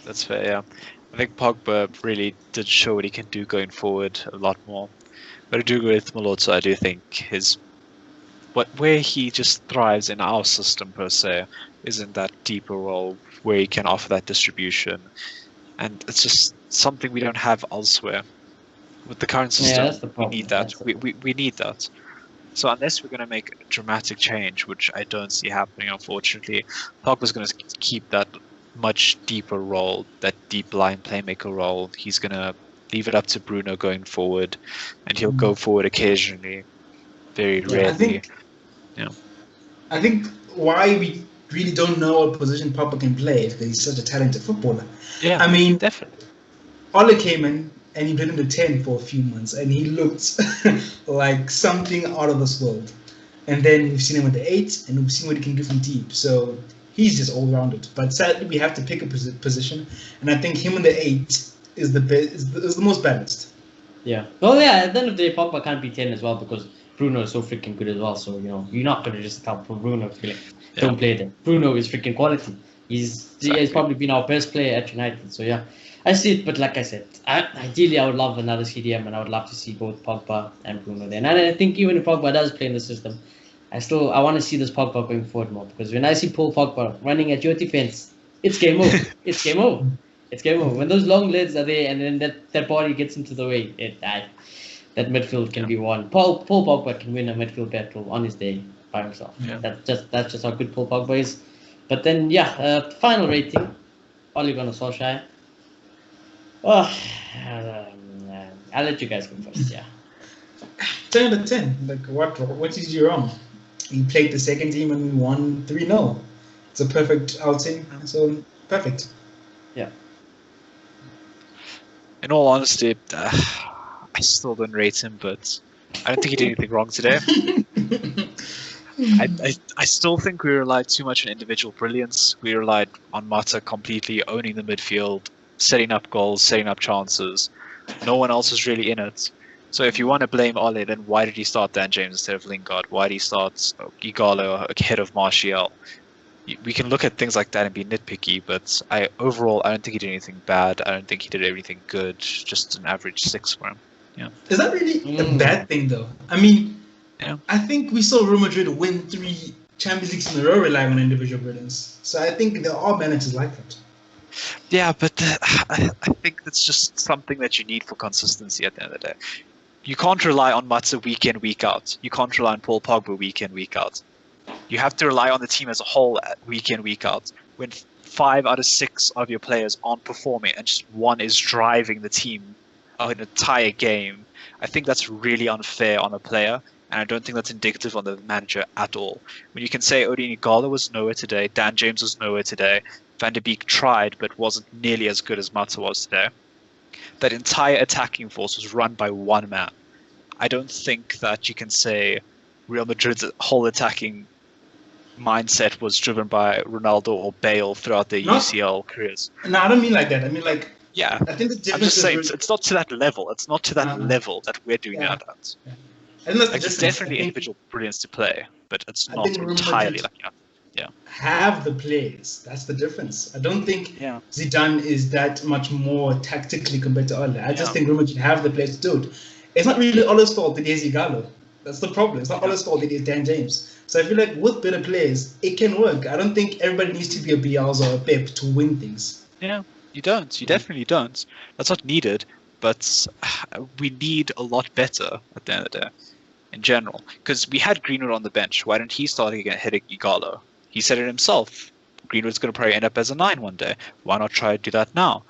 That's fair, yeah. I think Pogba really did show what he can do going forward a lot more. But I do agree with Malotso. I do think where he just thrives in our system per se is in that deeper role where he can offer that distribution. And it's just something we don't have elsewhere. With the current system, we need that. We need that. So unless we're going to make a dramatic change, which I don't see happening, unfortunately, Pogba's going to keep that much deeper role, that deep line playmaker role. He's going to leave it up to Bruno going forward, and he'll go forward occasionally, very rarely. I think why we really don't know what position Pogba can play is because he's such a talented footballer. Yeah, I mean, definitely. Ole came in and he played in the 10 for a few months, and he looked like something out of this world. And then we've seen him with the 8, and we've seen what he can do from deep. So he's just all-rounded. But sadly, we have to pick a position, and I think him in the 8 is the most balanced. Yeah. Well, at the end of the day, Pogba can't be 10 as well because Bruno is so freaking good as well. So, you're not going to just tell Bruno to don't play there. Bruno is freaking quality. He has probably been our best player at United. So, I see it. But like I said, ideally, I would love another CDM, and I would love to see both Pogba and Bruno there. And I think even if Pogba does play in the system, I want to see this Pogba going forward more, because when I see Paul Pogba running at your defense, it's game over. It's game over. It's game over. When those long legs are there and then that body gets into the way, that midfield can be won. Paul Pogba can win a midfield battle on his day by himself. Yeah. That's just how good Paul Pogba is. But then final rating, Ole Gunnar Solskjaer. Oh, I'll let you guys go first. 10 out of 10. Like what did you wrong? He played the second team and we won 3-0. It's a perfect outing. So perfect. Yeah. In all honesty, I still don't rate him, but I don't think he did anything wrong today. I still think we relied too much on individual brilliance. We relied on Mata completely owning the midfield, setting up goals, setting up chances. No one else was really in it. So if you want to blame Ole, then why did he start Dan James instead of Lingard? Why did he start Igalo ahead of Martial? We can look at things like that and be nitpicky, but overall, I don't think he did anything bad. I don't think he did everything good. Just an average 6 for him. Yeah. Is that really a bad thing, though? I mean, Yeah. I think we saw Real Madrid win 3 Champions Leagues in a row relying on individual brilliance. So I think there are managers like that. Yeah, but I think that's just something that you need for consistency at the end of the day. You can't rely on Matza week in, week out. You can't rely on Paul Pogba week in, week out. You have to rely on the team as a whole week in, week out. When 5 out of 6 of your players aren't performing and just one is driving the team an entire game, I think that's really unfair on a player, and I don't think that's indicative on the manager at all. When you can say Odin Igala was nowhere today, Dan James was nowhere today, Van de Beek tried but wasn't nearly as good as Mata was today. That entire attacking force was run by one man. I don't think that you can say Real Madrid's whole attacking mindset was driven by Ronaldo or Bale throughout their UCL careers. No, I don't mean like that. I mean like, yeah. I think the difference I'm just saying is it's not to that level. It's not to that level that we're doing that at. Yeah. I think that's Like, the it's difference. definitely individual brilliance to play, but it's not think Real entirely Madrid like that. Yeah. Have the players. That's the difference. I don't think Yeah. Zidane is that much more tactically compared to Ole. I just Yeah. think Real Madrid have the players to do it. It's not really Ole's fault that he has Igalo. That's the problem. It's not Ole's fault that he has Dan James. So I feel like with better players, it can work. I don't think everybody needs to be a Bielsa or a Pep to win things. Yeah, you don't. You definitely don't. That's not needed, but we need a lot better at the end of the day, in general. Because we had Greenwood on the bench. Why didn't he start again hitting Igalo? He said it himself. Greenwood's going to probably end up as a 9 one day. Why not try to do that now?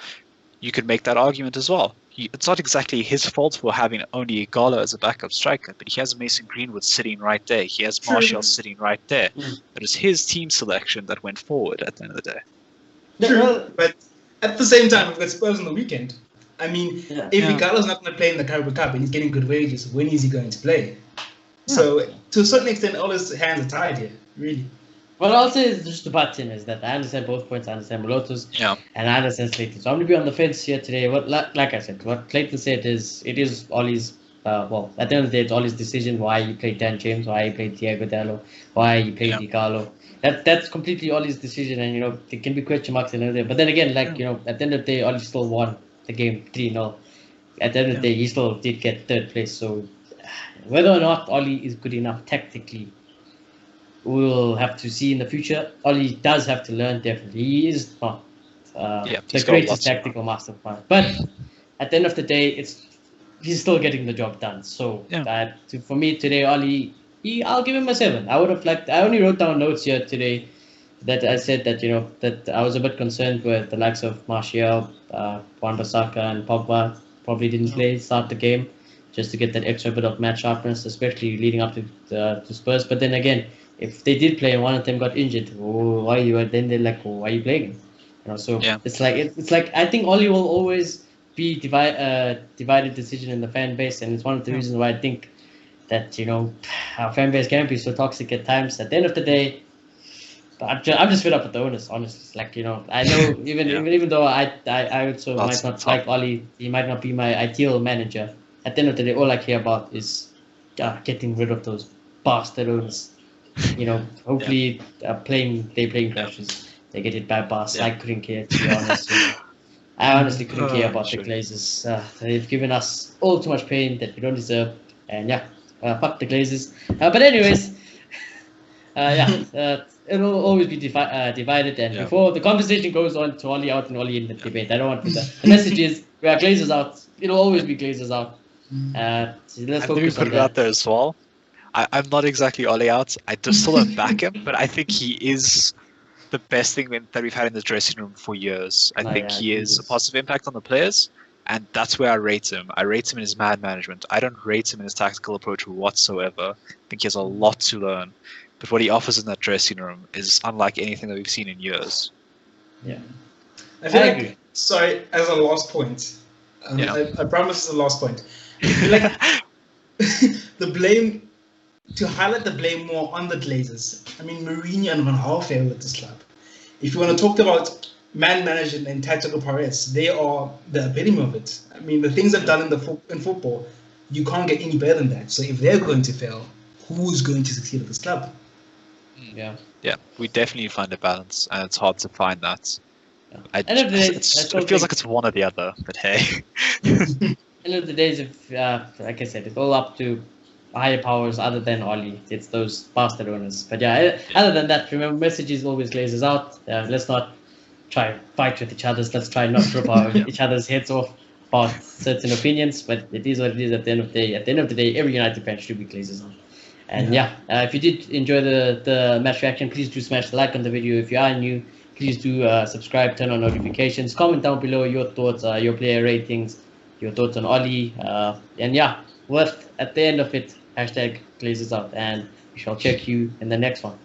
You could make that argument as well. It's not exactly his fault for having only Igalo as a backup striker, but he has Mason Greenwood sitting right there. He has Martial sitting right there. It was his team selection that went forward at the end of the day. True, but at the same time, we've got Spurs on the weekend. I mean, if Igalo's not going to play in the Carabao Cup and he's getting good wages, when is he going to play? So, to a certain extent, all his hands are tied here, really. What I'll say is just about Tim is that I understand both points. I understand Moloto's and I understand Clayton. So I'm going to be on the fence here today. What, like I said, what Clayton said is it is Ollie's, well, at the end of the day, it's Ollie's decision why you played Dan James, why you played Thiago Dallo, why you played Igalo. That's completely Ollie's decision, and, you know, there can be question marks and everything. But then again, like, you know, at the end of the day, Ollie still won the game 3-0. At the end of the day, he still did get 3rd place. So whether or not Ollie is good enough tactically, we'll have to see in the future. Ollie does have to learn, definitely. He is not the greatest tactical mastermind. But at the end of the day, he's still getting the job done. So for me today, Ollie, I'll give him a 7. I only wrote down notes here today that I said that, you know, that I was a bit concerned with the likes of Martial, Juan Bissaka and Pogba probably didn't start the game just to get that extra bit of match sharpness, especially leading up to Spurs. But then again, if they did play and one of them got injured, then they're like, why are you playing? You know, so it's like I think Ollie will always be divided decision in the fan base, and it's one of the reasons why I think that, you know, our fan base can be so toxic at times. At the end of the day, I'm just fed up with the owners, honestly. Like, you know, I know even though I also might not like Ollie, he might not be my ideal manager. At the end of the day, all I care about is getting rid of those bastard owners. You know, hopefully playing crashes. They get it bypassed. I couldn't care, to be honest. I honestly couldn't care about the Glazers. They've given us all too much pain that we don't deserve. And fuck the Glazers. But anyways, it'll always be divided. And before the conversation goes on to Ollie out and Ollie in the debate, I don't want to do that. The message is, we are Glazers out. It'll always be Glazers out. So let's focus on that. Out there as well. I'm not exactly Ollie out. I just still don't back him, but I think he is the best thing that we've had in the dressing room for years. I think he is a positive impact on the players, and that's where I rate him. I rate him in his man management. I don't rate him in his tactical approach whatsoever. I think he has a lot to learn, but what he offers in that dressing room is unlike anything that we've seen in years. Yeah. I feel I like, agree. sorry, as a last point, Yeah. I promise it's a last point. I feel like the blame, to highlight the blame more on the Glazers. I mean, Mourinho and Van Gaal failed with this club. If you want to talk about man management and tactical prowess, they are the epitome of it. I mean, the things they've done in football, you can't get any better than that. So if they're going to fail, who's going to succeed at this club? Yeah. Yeah, we definitely find a balance, and it's hard to find that. End of the day, I still It feels think- like it's one or the other, but hey. End of the days, if like I said, it's all up to higher powers other than Oli. It's those bastard owners. But yeah, other than that, remember, messages always glazes out. Let's not try and fight with each other. Let's try not rip each other's heads off about certain opinions. But it is what it is at the end of the day. At the end of the day, every United fan should be glazes on. And if you did enjoy the match reaction, please do smash the like on the video. If you are new, please do subscribe, turn on notifications, comment down below your thoughts, your player ratings, your thoughts on Oli. And yeah, worth at the end of it, hashtag glazes out. And we shall check you in the next one.